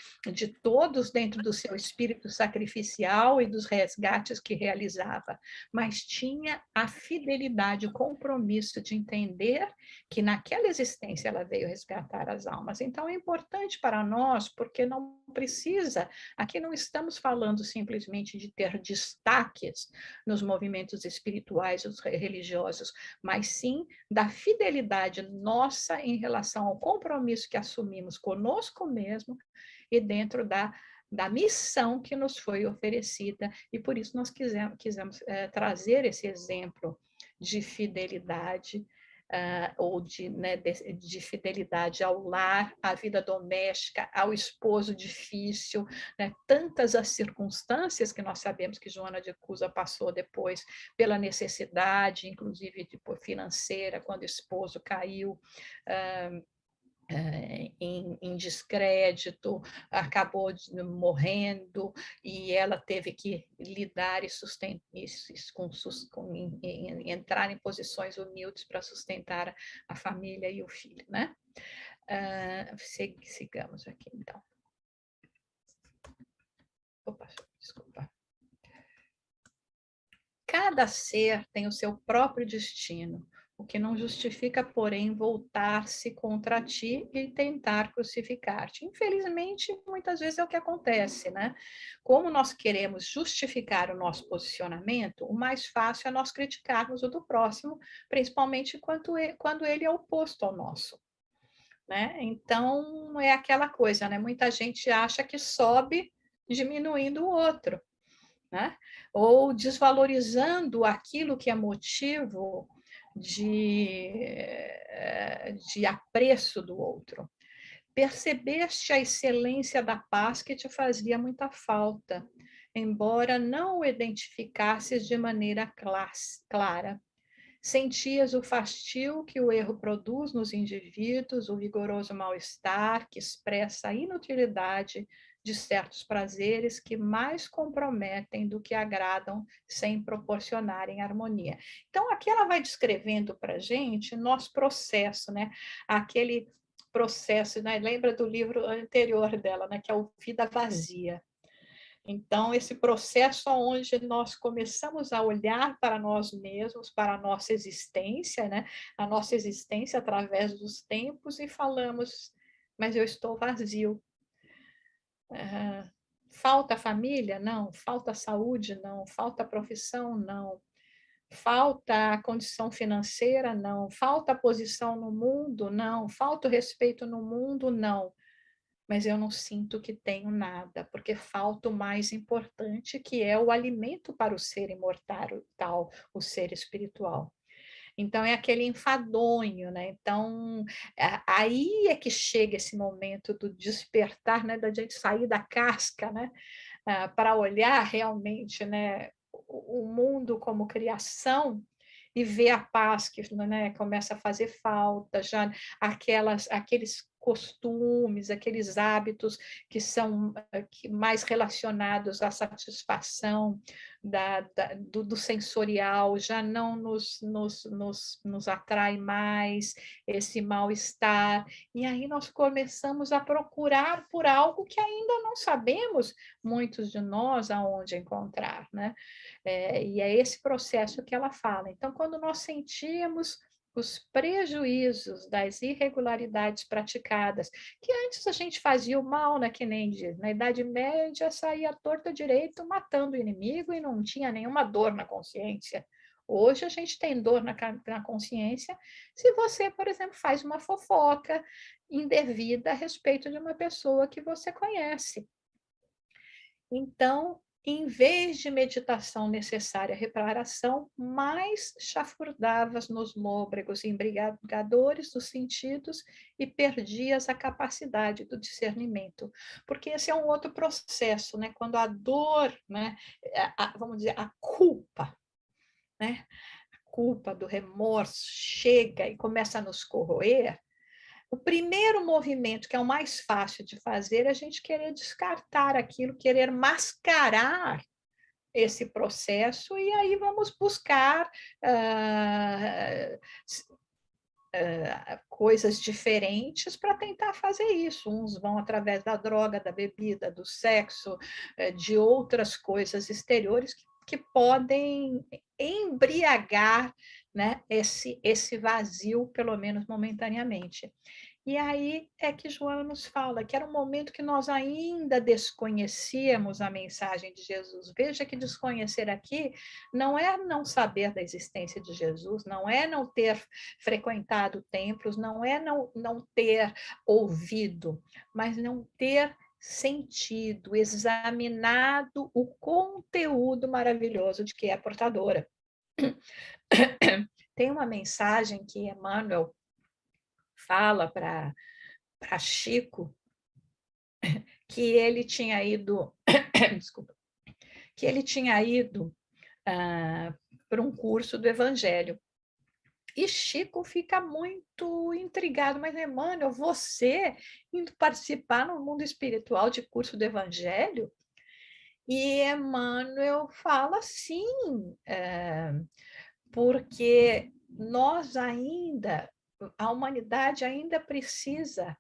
todos dentro do seu espírito sacrificial e dos resgates que realizava, mas tinha a fidelidade, o compromisso de entender que naquela existência ela veio resgatar as almas. Então, é importante para nós, porque não precisa, aqui não estamos falando simplesmente de ter destaques nos movimentos espirituais, os religiosos, mas sim da fidelidade nossa em relação ao compromisso que assumimos conosco mesmo e dentro da missão que nos foi oferecida, e por isso nós quisemos trazer esse exemplo de fidelidade, ou de fidelidade ao lar, à vida doméstica, ao esposo difícil, né? Tantas as circunstâncias que nós sabemos que Joana de Cusa passou depois pela necessidade, inclusive financeira, quando o esposo caiu em descrédito, acabou morrendo, e ela teve que lidar e sustentar, entrar em posições humildes para sustentar a família e o filho, né? Sigamos aqui, então. Opa, desculpa. Cada ser tem o seu próprio destino, o que não justifica, porém, voltar-se contra ti e tentar crucificar-te. Infelizmente, muitas vezes é o que acontece, né? Como nós queremos justificar o nosso posicionamento, o mais fácil é nós criticarmos o do próximo, principalmente quando ele é oposto ao nosso, né? Então, é aquela coisa, né? Muita gente acha que sobe diminuindo o outro, né? Ou desvalorizando aquilo que é motivo de apreço do outro. Percebeste a excelência da paz que te fazia muita falta, embora não o identificasses de maneira clara. Sentias o fastio que o erro produz nos indivíduos, o vigoroso mal-estar que expressa a inutilidade de certos prazeres que mais comprometem do que agradam sem proporcionarem harmonia. Então, aqui ela vai descrevendo para a gente nosso processo, né? Aquele processo, né? Lembra do livro anterior dela, né? Que é o Vida Vazia. Então, esse processo onde nós começamos a olhar para nós mesmos, para a nossa existência, né? A nossa existência através dos tempos, e falamos, mas eu estou vazio. Falta família? Não. Falta saúde? Não. Falta profissão? Não. Falta condição financeira? Não. Falta posição no mundo? Não. Falta respeito no mundo? Não. Mas eu não sinto que tenho nada, porque falta o mais importante, que é o alimento para o ser imortal, o ser espiritual. Então, é aquele enfadonho, né? Então, aí é que chega esse momento do despertar, né? Da gente sair da casca, né? Para olhar realmente, né? o mundo como criação e ver a paz que, né, começa a fazer falta, já aqueles costumes, aqueles hábitos que são mais relacionados à satisfação do sensorial, já não nos atrai mais esse mal-estar. E aí nós começamos a procurar por algo que ainda não sabemos, muitos de nós, aonde encontrar, né? E é esse processo que ela fala. Então, quando nós sentimos os prejuízos das irregularidades praticadas, que antes a gente fazia o mal, né, que nem diz, na Idade Média saía torta direito matando o inimigo e não tinha nenhuma dor na consciência. Hoje a gente tem dor na consciência se você, por exemplo, faz uma fofoca indevida a respeito de uma pessoa que você conhece. Então, em vez de meditação necessária, reparação, mais chafurdavas nos lôbregos embriagadores dos sentidos e perdias a capacidade do discernimento. Porque esse é um outro processo, né? Quando a dor, né? Vamos dizer, a culpa, né? A culpa do remorso chega e começa a nos corroer. O primeiro movimento, que é o mais fácil de fazer, é a gente querer descartar aquilo, querer mascarar esse processo, e aí vamos buscar coisas diferentes para tentar fazer isso. Uns vão através da droga, da bebida, do sexo, de outras coisas exteriores que podem embriagar, né, esse vazio, pelo menos momentaneamente. E aí é que Joana nos fala que era um momento que nós ainda desconhecíamos a mensagem de Jesus. Veja que desconhecer aqui não é não saber da existência de Jesus, não é não ter frequentado templos, não é não ter ouvido, mas não ter sentido, examinado o conteúdo maravilhoso de que é portadora. Tem uma mensagem que Emmanuel fala para Chico que ele tinha ido, desculpa, que ele tinha ido para um curso do Evangelho. E Chico fica muito intrigado, mas Emmanuel, você indo participar no mundo espiritual de curso do Evangelho? E Emmanuel fala sim, porque nós ainda, a humanidade ainda precisa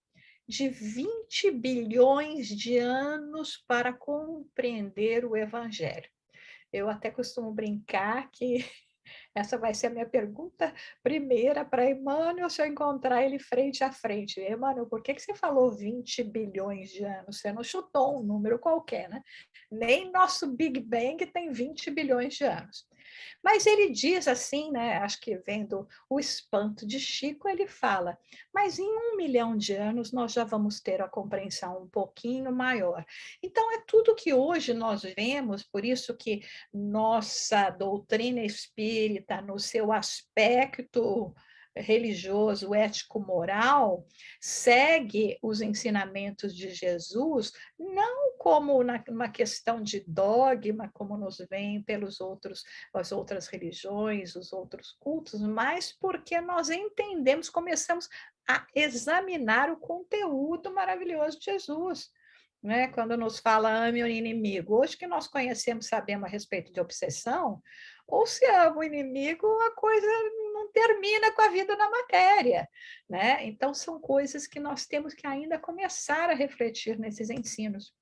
de 20 bilhões de anos para compreender o Evangelho. Eu até costumo brincar que essa vai ser a minha pergunta primeira para Emmanuel, se eu encontrar ele frente a frente. Emmanuel, por que você falou 20 bilhões de anos? Você não chutou um número qualquer, né? Nem nosso Big Bang tem 20 bilhões de anos. Mas ele diz assim, né? Acho que vendo o espanto de Chico, ele fala: mas em 1 milhão de anos nós já vamos ter a compreensão um pouquinho maior. Então é tudo que hoje nós vemos, por isso que nossa doutrina espírita, no seu aspecto religioso, ético-moral, segue os ensinamentos de Jesus, não como uma questão de dogma, como nos vem as outras religiões, os outros cultos, mas porque nós entendemos, começamos a examinar o conteúdo maravilhoso de Jesus. Né? Quando nos fala ame o inimigo, hoje que nós conhecemos, sabemos a respeito de obsessão, ou se ama o inimigo, a coisa não termina com a vida na matéria, né? Então são coisas que nós temos que ainda começar a refletir nesses ensinos.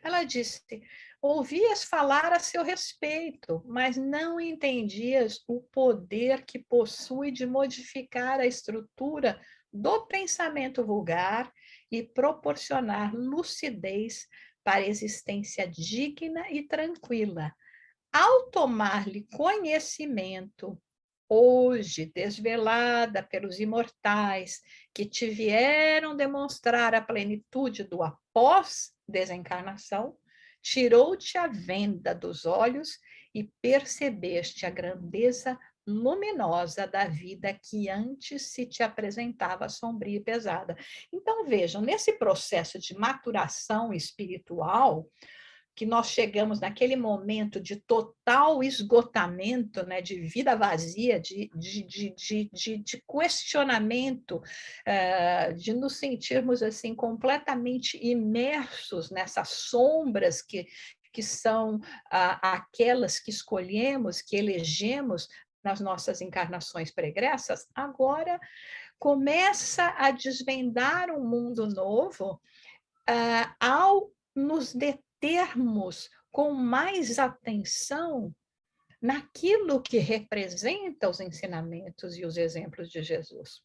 Ela disse: ouvias falar a seu respeito, mas não entendias o poder que possui de modificar a estrutura do pensamento vulgar e proporcionar lucidez para a existência digna e tranquila. Ao tomar-lhe conhecimento, hoje desvelada pelos imortais que te vieram demonstrar a plenitude do após-desencarnação, tirou-te a venda dos olhos e percebeste a grandeza luminosa da vida que antes se te apresentava sombria e pesada. Então, vejam, nesse processo de maturação espiritual, que nós chegamos naquele momento de total esgotamento, né, de vida vazia, de questionamento, de nos sentirmos assim completamente imersos nessas sombras que são aquelas que escolhemos, que elegemos nas nossas encarnações pregressas, agora começa a desvendar um mundo novo ao nos determos com mais atenção naquilo que representa os ensinamentos e os exemplos de Jesus.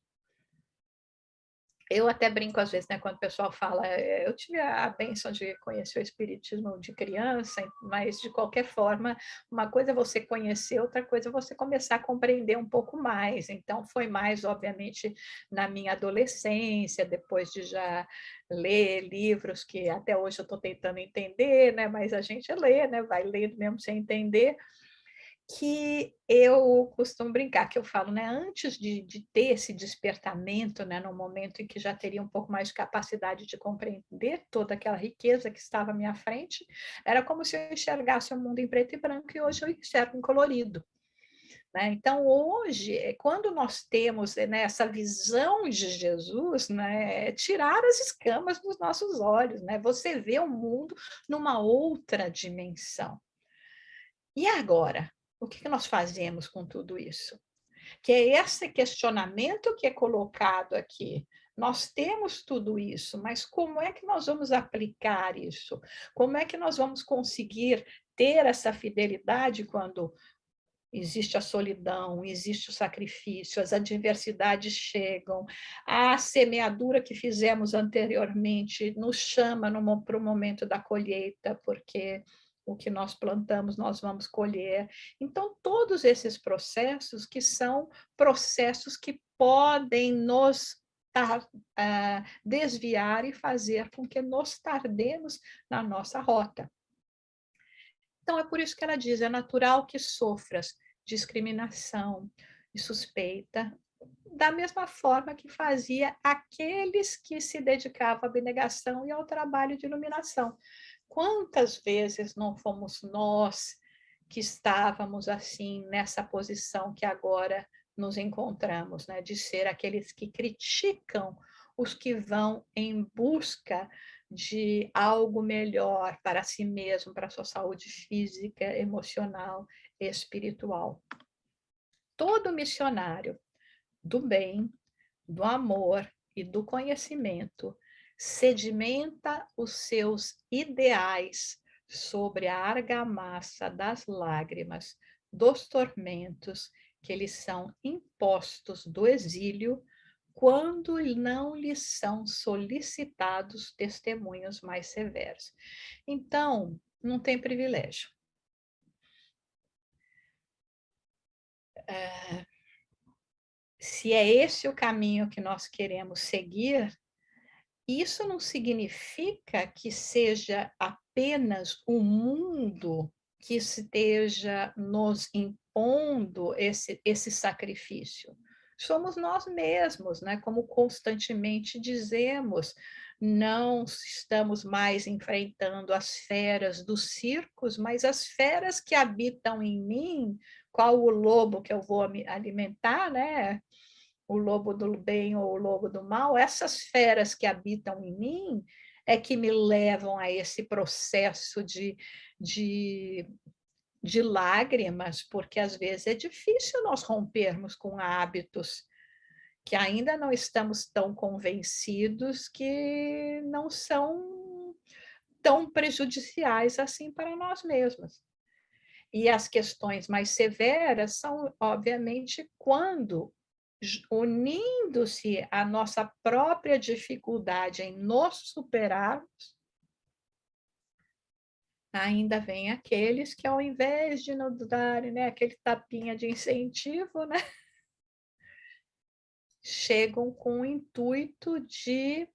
Eu até brinco às vezes, né, quando o pessoal fala, eu tive a bênção de conhecer o espiritismo de criança, mas de qualquer forma, uma coisa é você conhecer, outra coisa é você começar a compreender um pouco mais. Então foi mais, obviamente, na minha adolescência, depois de já ler livros que até hoje eu estou tentando entender, né, mas a gente lê, né, vai lendo mesmo sem entender, que eu costumo brincar, que eu falo, né, antes de ter esse despertamento, né, no momento em que já teria um pouco mais de capacidade de compreender toda aquela riqueza que estava à minha frente, era como se eu enxergasse o mundo em preto e branco e hoje eu enxergo em colorido. Né? Então, hoje, quando nós temos, né, essa visão de Jesus, né, é tirar as escamas dos nossos olhos, né? Você vê o mundo numa outra dimensão. E agora? O que nós fazemos com tudo isso? Que é esse questionamento que é colocado aqui. Nós temos tudo isso, mas como é que nós vamos aplicar isso? Como é que nós vamos conseguir ter essa fidelidade quando existe a solidão, existe o sacrifício, as adversidades chegam, a semeadura que fizemos anteriormente nos chama para o momento da colheita, porque o que nós plantamos nós vamos colher. Então, todos esses processos que são processos que podem nos desviar e fazer com que nos tardemos na nossa rota. Então, é por isso que ela diz, é natural que sofras discriminação e suspeita, da mesma forma que fazia aqueles que se dedicavam à abnegação e ao trabalho de iluminação. Quantas vezes não fomos nós que estávamos assim, nessa posição que agora nos encontramos, né? De ser aqueles que criticam os que vão em busca de algo melhor para si mesmo, para a sua saúde física, emocional e espiritual. Todo missionário do bem, do amor e do conhecimento sedimenta os seus ideais sobre a argamassa das lágrimas, dos tormentos que lhes são impostos do exílio, quando não lhes são solicitados testemunhos mais severos. Então, não tem privilégio. Se é esse o caminho que nós queremos seguir, isso não significa que seja apenas o mundo que esteja nos impondo esse sacrifício. Somos nós mesmos, né? Como constantemente dizemos, não estamos mais enfrentando as feras dos circos, mas as feras que habitam em mim, qual o lobo que eu vou alimentar, né? O lobo do bem ou o lobo do mal, essas feras que habitam em mim é que me levam a esse processo de, de lágrimas, porque às vezes é difícil nós rompermos com hábitos que ainda não estamos tão convencidos que não são tão prejudiciais assim para nós mesmos. E as questões mais severas são, obviamente, quando, unindo-se à nossa própria dificuldade em nos superarmos, ainda vem aqueles que, ao invés de nos darem, né, aquele tapinha de incentivo, né, chegam com o intuito de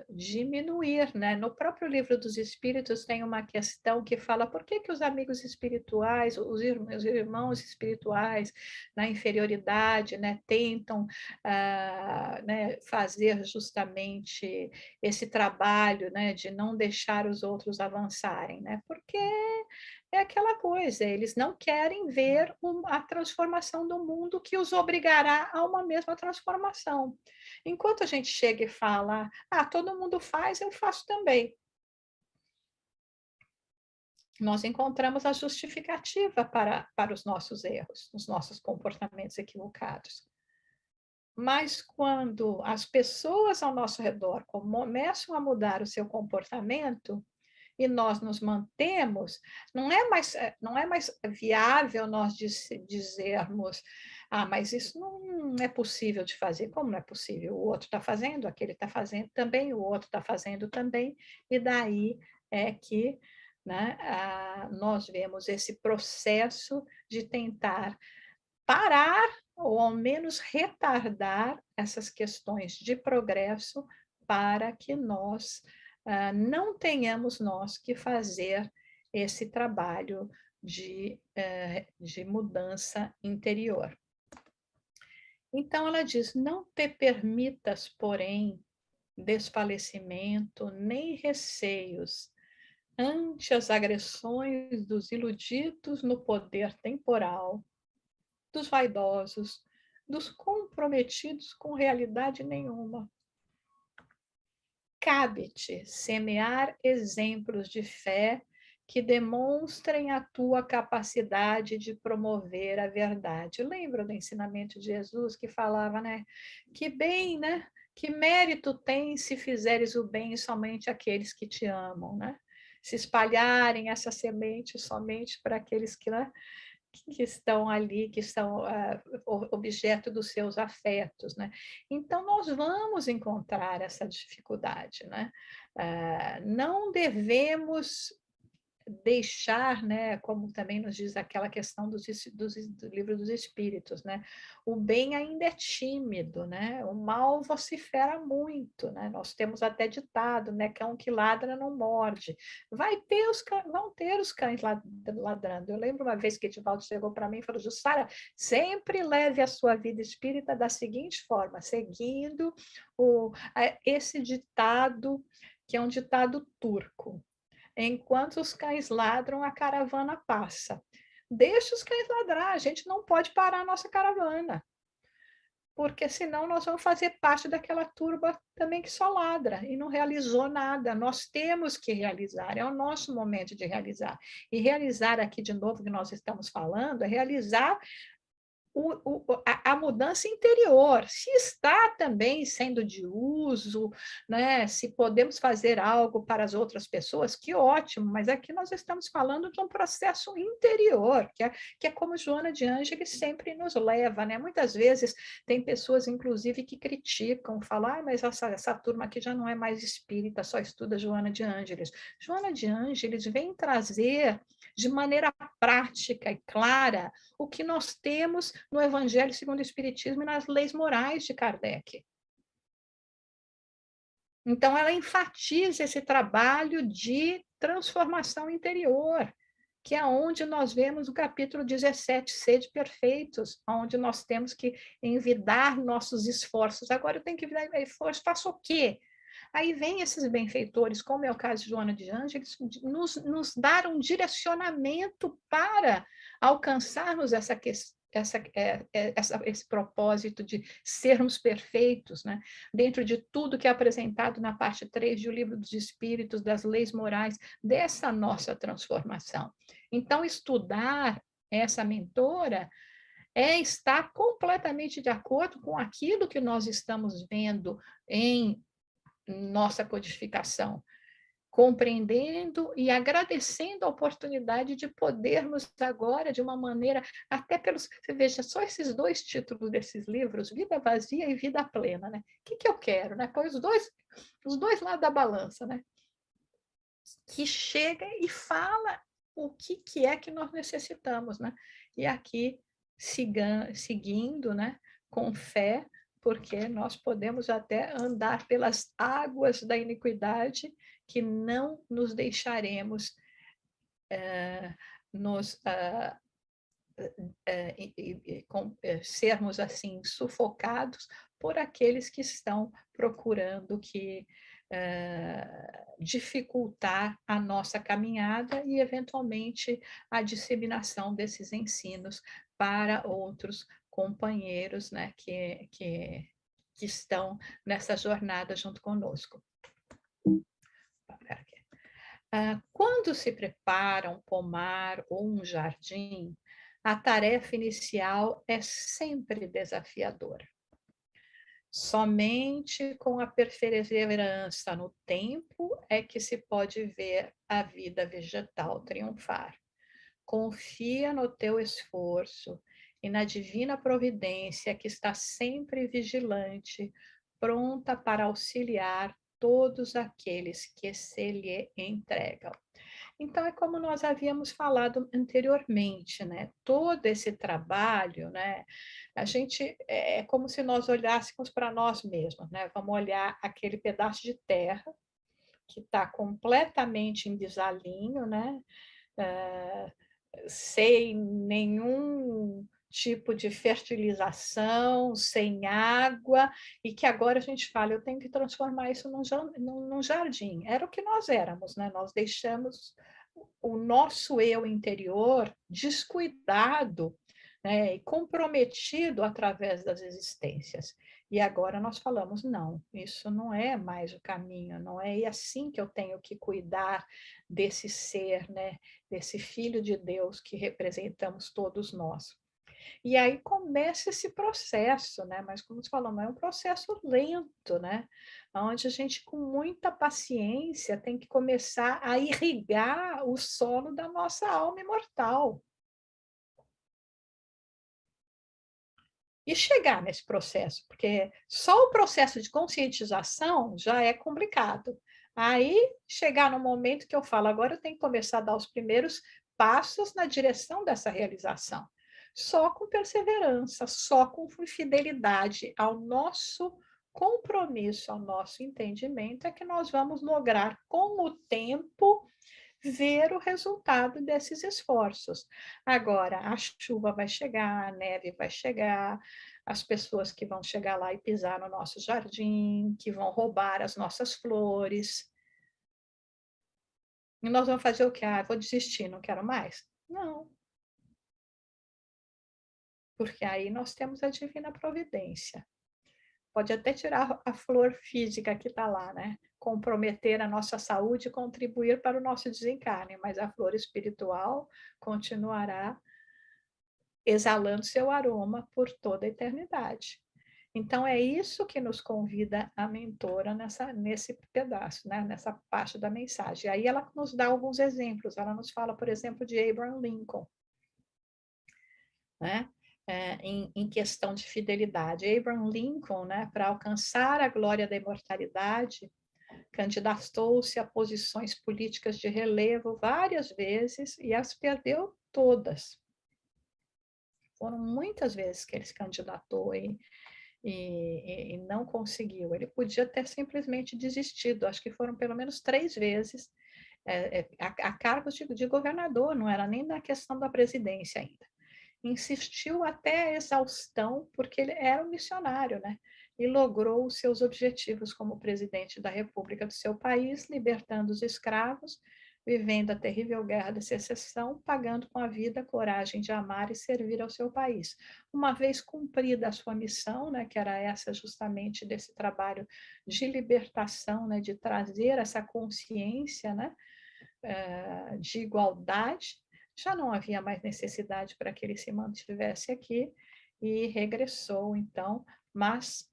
diminuir, né? No próprio Livro dos Espíritos tem uma questão que fala por que os amigos espirituais, os irmãos espirituais na inferioridade, né, tentam né, fazer justamente esse trabalho, né, de não deixar os outros avançarem, né? Porque é aquela coisa, eles não querem ver a transformação do mundo que os obrigará a uma mesma transformação. Enquanto a gente chega e fala, todo mundo faz, eu faço também. Nós encontramos a justificativa para os nossos erros, os nossos comportamentos equivocados. Mas quando as pessoas ao nosso redor começam a mudar o seu comportamento, e nós nos mantemos, não é mais viável nós dizermos, mas isso não é possível de fazer. Como não é possível? O outro está fazendo, aquele está fazendo também, o outro está fazendo também, e daí é que, né, nós vemos esse processo de tentar parar ou ao menos retardar essas questões de progresso para que nós não tenhamos nós que fazer esse trabalho de mudança interior. Então, ela diz: não te permitas, porém, desfalecimento nem receios ante as agressões dos iludidos no poder temporal, dos vaidosos, dos comprometidos com realidade nenhuma. Cabe-te semear exemplos de fé que demonstrem a tua capacidade de promover a verdade. Lembra do ensinamento de Jesus que falava, né? Que bem, né? Que mérito tem se fizeres o bem somente àqueles que te amam, né? Se espalharem essa semente somente para aqueles que estão ali, que são objeto dos seus afetos, né? Então, nós vamos encontrar essa dificuldade, né? Não devemos deixar, né, como também nos diz aquela questão do livro dos Espíritos, né? O bem ainda é tímido, né? O mal vocifera muito, né? Nós temos até ditado, né? Cão que ladra não morde. Vão ter os cães ladrando. Eu lembro uma vez que Edivaldo chegou para mim e falou: Jussara, sempre leve a sua vida espírita da seguinte forma, seguindo esse ditado, que é um ditado turco. Enquanto os cães ladram, a caravana passa. Deixa os cães ladrar, a gente não pode parar a nossa caravana, porque senão nós vamos fazer parte daquela turba também que só ladra e não realizou nada. Nós temos que realizar, é o nosso momento de realizar. E realizar aqui, de novo, que nós estamos falando, é realizar a mudança interior, se está também sendo de uso, né? Se podemos fazer algo para as outras pessoas, que ótimo, mas aqui nós estamos falando de um processo interior, que é como Joana de Ângeles sempre nos leva, né? Muitas vezes tem pessoas, inclusive, que criticam, falam, mas essa turma aqui já não é mais espírita, só estuda Joana de Ângeles. Joana de Ângeles vem trazer de maneira prática e clara o que nós temos no Evangelho segundo o Espiritismo e nas leis morais de Kardec. Então, ela enfatiza esse trabalho de transformação interior, que é onde nós vemos o capítulo 17, Sede Perfeitos, onde nós temos que envidar nossos esforços. Agora eu tenho que envidar esforço, faço o quê? Aí vem esses benfeitores, como é o caso de Joana de Ângeles, nos dar um direcionamento para alcançarmos esse propósito de sermos perfeitos, né? Dentro de tudo que é apresentado na parte 3 do Livro dos Espíritos, das leis morais, dessa nossa transformação. Então, estudar essa mentora é estar completamente de acordo com aquilo que nós estamos vendo em nossa codificação, compreendendo e agradecendo a oportunidade de podermos agora, de uma maneira, até pelos... Você veja, só esses dois títulos desses livros, Vida Vazia e Vida Plena, né? O que eu quero, né? Põe os dois lados da balança, né? Que chega e fala o que é que nós necessitamos, né? E aqui, seguindo, né? Com fé, porque nós podemos até andar pelas águas da iniquidade, que não nos deixaremos nos sermos assim sufocados por aqueles que estão procurando dificultar a nossa caminhada e eventualmente a disseminação desses ensinos para outros companheiros, né, que estão nessa jornada junto conosco. Quando se prepara um pomar ou um jardim, a tarefa inicial é sempre desafiadora. Somente com a perseverança no tempo é que se pode ver a vida vegetal triunfar. Confia no teu esforço e na divina providência que está sempre vigilante, pronta para auxiliar todos aqueles que se lhe entregam. Então, é como nós havíamos falado anteriormente, né? Todo esse trabalho, né? A gente é como se nós olhássemos para nós mesmos, né? Vamos olhar aquele pedaço de terra que está completamente em desalinho, né? Sem nenhum tipo de fertilização, sem água, e que agora a gente fala, eu tenho que transformar isso num jardim. Era o que nós éramos, né? Nós deixamos o nosso eu interior descuidado, né, e comprometido através das existências. E agora nós falamos, não, isso não é mais o caminho, não é assim que eu tenho que cuidar desse ser, né, desse Filho de Deus que representamos todos nós. E aí começa esse processo, né? Mas como você falou, não é um processo lento, né? Onde a gente, com muita paciência, tem que começar a irrigar o solo da nossa alma imortal. E chegar nesse processo, porque só o processo de conscientização já é complicado. Aí chegar no momento que eu falo, agora eu tenho que começar a dar os primeiros passos na direção dessa realização. Só com perseverança, só com fidelidade ao nosso compromisso, ao nosso entendimento, é que nós vamos lograr, com o tempo, ver o resultado desses esforços. Agora, a chuva vai chegar, a neve vai chegar, as pessoas que vão chegar lá e pisar no nosso jardim, que vão roubar as nossas flores. E nós vamos fazer o quê? Ah, vou desistir, não quero mais? Não. Porque aí nós temos a divina providência. Pode até tirar a flor física que está lá, né? Comprometer a nossa saúde e contribuir para o nosso desencarne, mas a flor espiritual continuará exalando seu aroma por toda a eternidade. Então, é isso que nos convida a mentora nesse pedaço, né? Nessa parte da mensagem. Aí ela nos dá alguns exemplos. Ela nos fala, por exemplo, de Abraham Lincoln, né? Em questão de fidelidade. Abraham Lincoln, né, para alcançar a glória da imortalidade, candidatou-se a posições políticas de relevo várias vezes e as perdeu todas. Foram muitas vezes que ele se candidatou e não conseguiu. Ele podia ter simplesmente desistido, acho que foram pelo menos 3 vezes a cargos de governador, não era nem na questão da presidência ainda. Insistiu até a exaustão, porque ele era um missionário, né? E logrou os seus objetivos como presidente da República do seu país, libertando os escravos, vivendo a terrível guerra da secessão, pagando com a vida a coragem de amar e servir ao seu país. Uma vez cumprida a sua missão, né, que era essa justamente desse trabalho de libertação, né, de trazer essa consciência, né, de igualdade, já não havia mais necessidade para que ele se mantivesse aqui e regressou, então, mas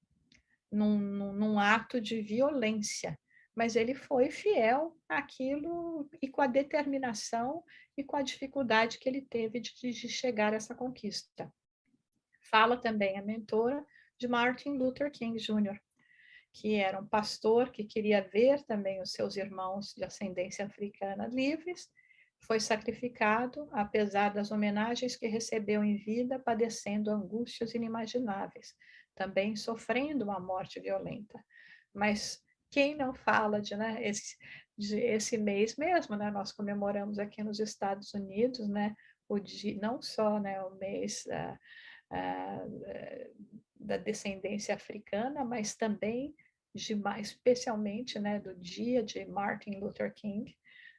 num ato de violência. Mas ele foi fiel àquilo e com a determinação e com a dificuldade que ele teve de chegar a essa conquista. Fala também a mentora de Martin Luther King Jr., que era um pastor que queria ver também os seus irmãos de ascendência africana livres, foi sacrificado, apesar das homenagens que recebeu em vida, padecendo angústias inimagináveis, também sofrendo uma morte violenta. Mas quem não fala de esse mês mesmo, né? Nós comemoramos aqui nos Estados Unidos, né? O dia, não só, né, o mês ah, da descendência africana, mas também especialmente, né, do dia de Martin Luther King,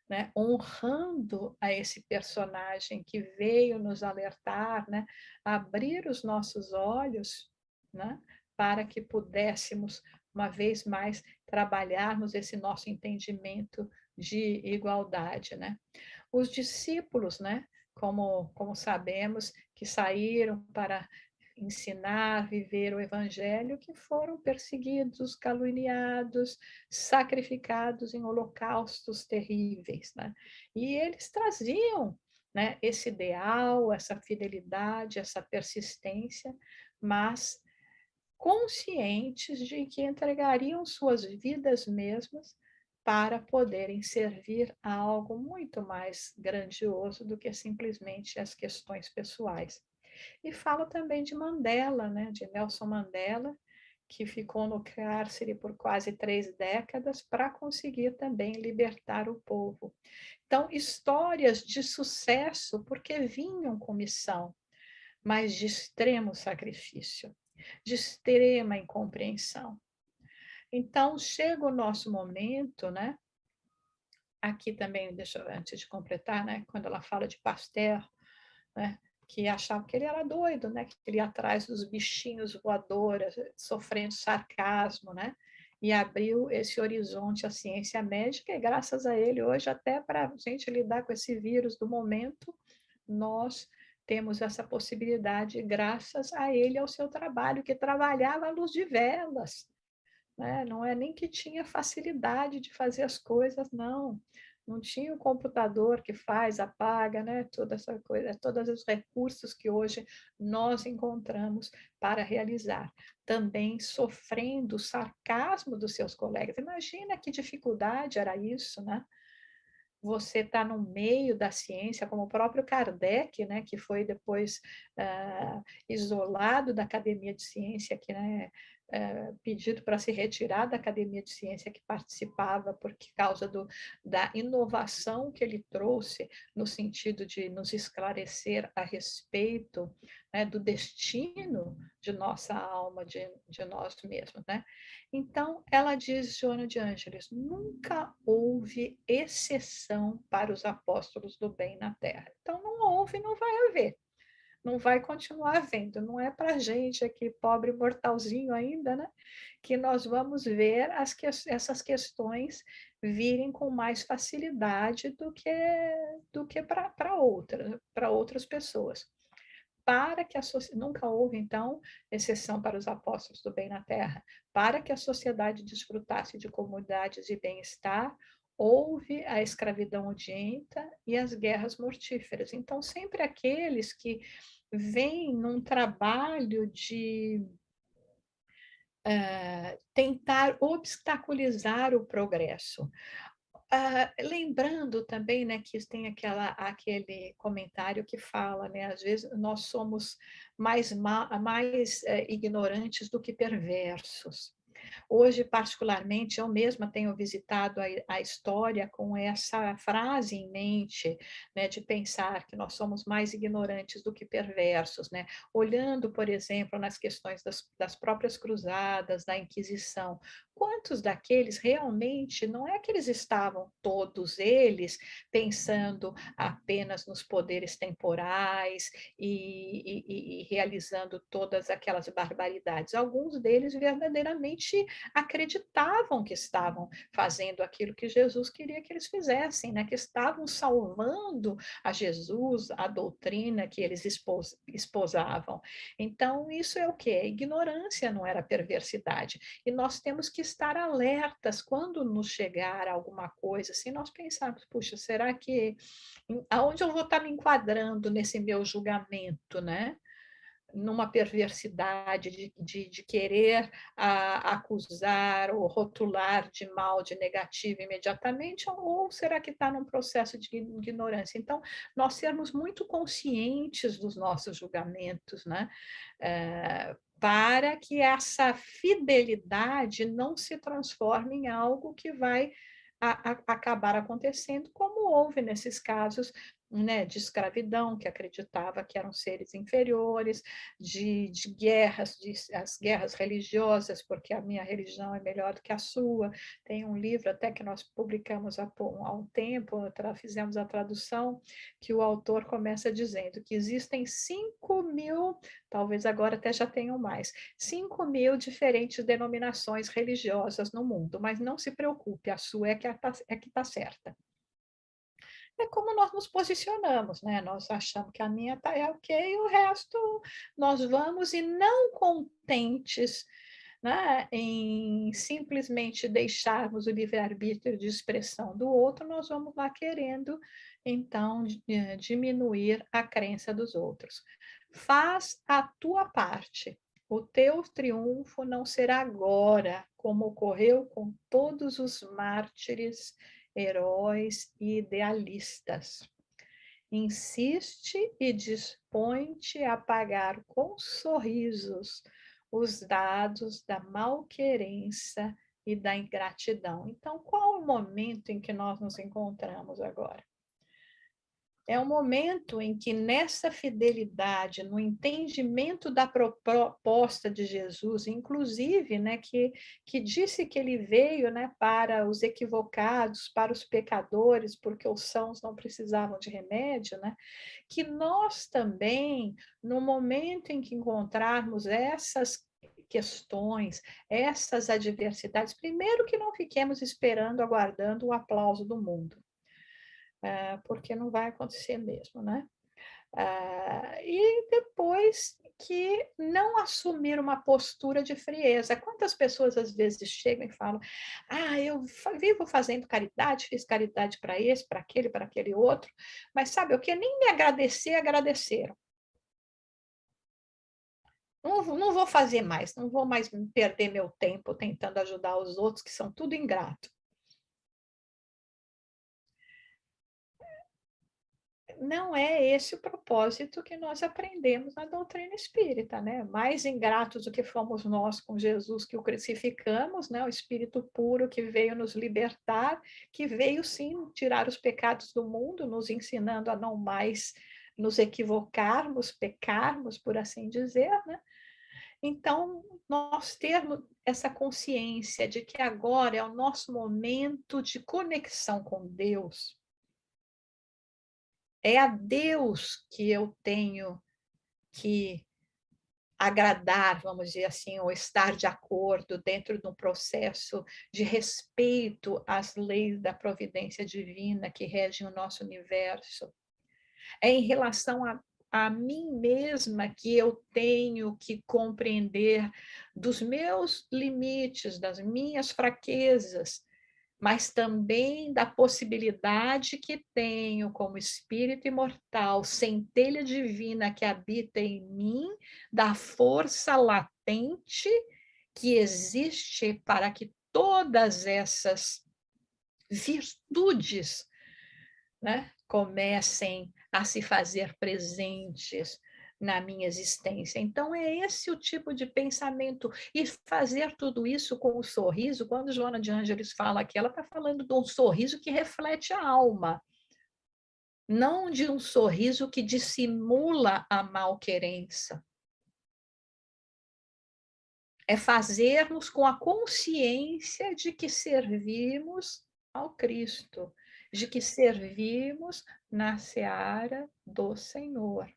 né, honrando a esse personagem que veio nos alertar, né, abrir os nossos olhos, né, para que pudéssemos, uma vez mais, trabalharmos esse nosso entendimento de igualdade. Né? Os discípulos, né, como sabemos, que saíram para ensinar, viver o evangelho, que foram perseguidos, caluniados, sacrificados em holocaustos terríveis, né? E eles traziam, né, esse ideal, essa fidelidade, essa persistência, mas conscientes de que entregariam suas vidas mesmas para poderem servir a algo muito mais grandioso do que simplesmente as questões pessoais. E falo também de Mandela, né, de Nelson Mandela, que ficou no cárcere por quase 3 décadas para conseguir também libertar o povo. Então, histórias de sucesso porque vinham com missão, mas de extremo sacrifício, de extrema incompreensão. Então, chega o nosso momento, né? Aqui também, deixa eu, antes de completar, né? Quando ela fala de Pasteur, né? Que achava que ele era doido, né? Que ele ia atrás dos bichinhos voadores, sofrendo sarcasmo, né? E abriu esse horizonte à ciência médica, e graças a ele, hoje, até para a gente lidar com esse vírus do momento, nós temos essa possibilidade, graças a ele, ao seu trabalho, que trabalhava à luz de velas, né? Não é nem que tinha facilidade de fazer as coisas, não. Não tinha o computador que faz, apaga, né? Toda essa coisa, todos os recursos que hoje nós encontramos para realizar. Também sofrendo o sarcasmo dos seus colegas. Imagina que dificuldade era isso, né? Você está no meio da ciência, como o próprio Kardec, né, que foi depois isolado da Academia de Ciência, que, né, pedido para se retirar da Academia de Ciência que participava por causa da inovação que ele trouxe no sentido de nos esclarecer a respeito, né, do destino de nossa alma, de nós mesmos, né? Então, ela diz, Joana de Ângeles, nunca houve exceção para os apóstolos do bem na Terra. Então, não houve e não vai haver. Não vai continuar havendo. Não é para a gente aqui, pobre mortalzinho ainda, né? Que nós vamos ver essas questões virem com mais facilidade do que para outras pessoas. Para que nunca houve, então, exceção para os apóstolos do bem na terra, para que a sociedade desfrutasse de comunidades de bem-estar, houve a escravidão odienta e as guerras mortíferas. Então, sempre aqueles que vêm num trabalho de tentar obstaculizar o progresso. Lembrando também, né, que tem aquele comentário que fala, né, às vezes nós somos mais ignorantes do que perversos. Hoje, particularmente, eu mesma tenho visitado a história com essa frase em mente, né, de pensar que nós somos mais ignorantes do que perversos, né? Olhando, por exemplo, nas questões das próprias cruzadas, da Inquisição, quantos daqueles realmente não é que eles estavam todos eles pensando apenas nos poderes temporais e realizando todas aquelas barbaridades. Alguns deles verdadeiramente acreditavam que estavam fazendo aquilo que Jesus queria que eles fizessem, né? Que estavam salvando a Jesus, a doutrina que eles esposavam. Então, isso é o quê? Ignorância, não era perversidade. E nós temos que estar alertas quando nos chegar alguma coisa, se nós pensarmos, puxa, será que aonde eu vou estar me enquadrando nesse meu julgamento, né? numa perversidade de querer acusar ou rotular de mal, de negativo imediatamente, ou será que está num processo de ignorância? Então, nós sermos muito conscientes dos nossos julgamentos, né? Para que essa fidelidade não se transforme em algo que vai acabar acontecendo, como houve nesses casos, né, de escravidão, que acreditava que eram seres inferiores, de guerras, as guerras religiosas, porque a minha religião é melhor do que a sua. Tem um livro até que nós publicamos há um tempo, fizemos a tradução, que o autor começa dizendo que existem 5.000, talvez agora até já tenham mais, 5.000 diferentes denominações religiosas no mundo, mas não se preocupe, a sua é que está certa. É como nós nos posicionamos, né? Nós achamos que a minha é ok, e o resto nós vamos, e não contentes, né, em simplesmente deixarmos o livre-arbítrio de expressão do outro, nós vamos lá querendo, então, diminuir a crença dos outros. Faz a tua parte. O teu triunfo não será agora, como ocorreu com todos os mártires, heróis e idealistas. Insiste e dispõe-te a pagar com sorrisos os dados da malquerença e da ingratidão. Então, qual o momento em que nós nos encontramos agora? É o momento em que, nessa fidelidade, no entendimento da proposta de Jesus, inclusive, né, que disse que ele veio, né, para os equivocados, para os pecadores, porque os sãos não precisavam de remédio, né, que nós também, no momento em que encontrarmos essas questões, essas adversidades, primeiro que não fiquemos esperando, aguardando o aplauso do mundo, porque não vai acontecer mesmo, né? E depois que não assumir uma postura de frieza. Quantas pessoas às vezes chegam e falam: eu vivo fazendo caridade, fiz caridade para esse, para aquele outro, mas sabe o que? Nem me agradeceram. Não vou fazer mais, não vou mais perder meu tempo tentando ajudar os outros, que são tudo ingrato. Não é esse o propósito que nós aprendemos na doutrina espírita, né? Mais ingratos do que fomos nós com Jesus, que o crucificamos, né? O Espírito puro que veio nos libertar, que veio sim tirar os pecados do mundo, nos ensinando a não mais nos equivocarmos, pecarmos, por assim dizer, né? Então, nós termos essa consciência de que agora é o nosso momento de conexão com Deus. É a Deus que eu tenho que agradar, vamos dizer assim, ou estar de acordo dentro de um processo de respeito às leis da providência divina que regem o nosso universo. É em relação a mim mesma que eu tenho que compreender dos meus limites, das minhas fraquezas, mas também da possibilidade que tenho como espírito imortal, centelha divina que habita em mim, da força latente que existe para que todas essas virtudes, né, comecem a se fazer presentes na minha existência. Então, é esse o tipo de pensamento. E fazer tudo isso com um sorriso, quando Joana de Ângeles fala que ela está falando de um sorriso que reflete a alma, não de um sorriso que dissimula a malquerença. É fazermos com a consciência de que servimos ao Cristo, de que servimos na seara do Senhor.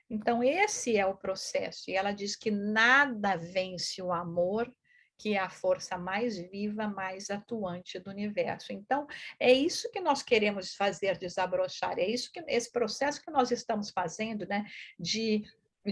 Então, esse é o processo. E ela diz que nada vence o amor, que é a força mais viva, mais atuante do universo. Então, é isso que nós queremos fazer desabrochar, é isso que esse processo que nós estamos fazendo, né, de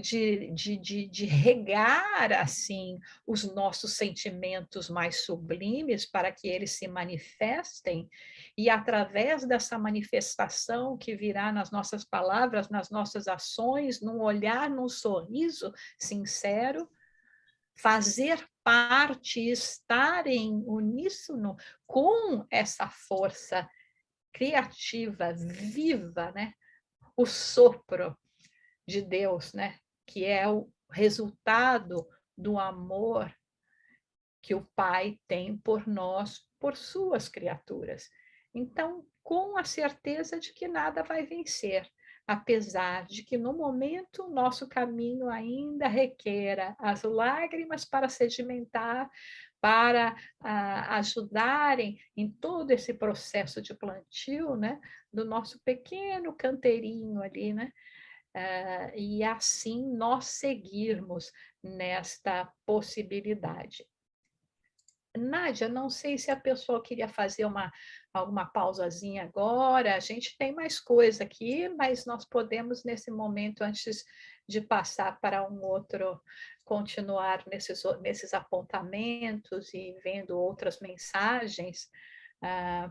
de regar assim os nossos sentimentos mais sublimes para que eles se manifestem, e através dessa manifestação que virá nas nossas palavras, nas nossas ações, num olhar, num sorriso sincero, fazer parte, estar em uníssono com essa força criativa, viva, né? O sopro de Deus, né? Que é o resultado do amor que o Pai tem por nós, por suas criaturas. Então, com a certeza de que nada vai vencer, apesar de que no momento nosso caminho ainda requer as lágrimas para sedimentar, para ajudarem em todo esse processo de plantio, né, do nosso pequeno canteirinho ali, né, e assim nós seguirmos nesta possibilidade. Nádia, não sei se a pessoa queria fazer alguma pausazinha agora, a gente tem mais coisa aqui, mas nós podemos, nesse momento, antes de passar para um outro, continuar nesses apontamentos e vendo outras mensagens,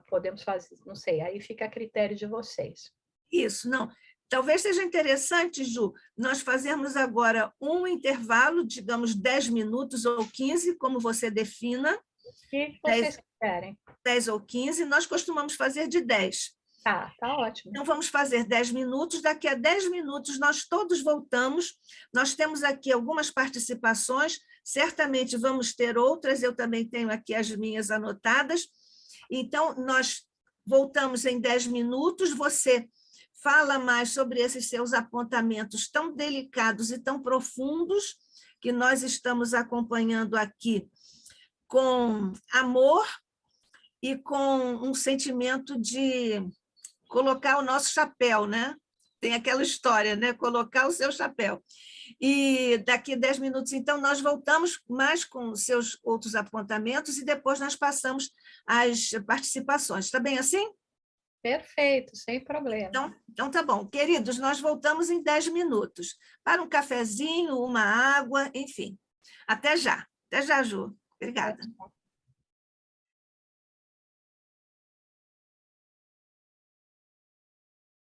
podemos fazer, não sei, aí fica a critério de vocês. Isso, não. Talvez seja interessante, Ju, nós fazermos agora um intervalo, digamos 10 minutos ou 15, como você defina. O que vocês querem? 10 ou 15, nós costumamos fazer de 10. Tá ótimo. Então, vamos fazer 10 minutos. Daqui a 10 minutos, nós todos voltamos. Nós temos aqui algumas participações, certamente vamos ter outras, eu também tenho aqui as minhas anotadas. Então, nós voltamos em 10 minutos. Você fala mais sobre esses seus apontamentos tão delicados e tão profundos que nós estamos acompanhando aqui com amor e com um sentimento de colocar o nosso chapéu, né? Tem aquela história, né? Colocar o seu chapéu. E daqui a 10 minutos, então, nós voltamos mais com os seus outros apontamentos e depois nós passamos às participações. Está bem assim? Perfeito, sem problema. Então tá bom. Queridos, nós voltamos em 10 minutos. Para um cafezinho, uma água, enfim. Até já. Até já, Ju. Obrigada.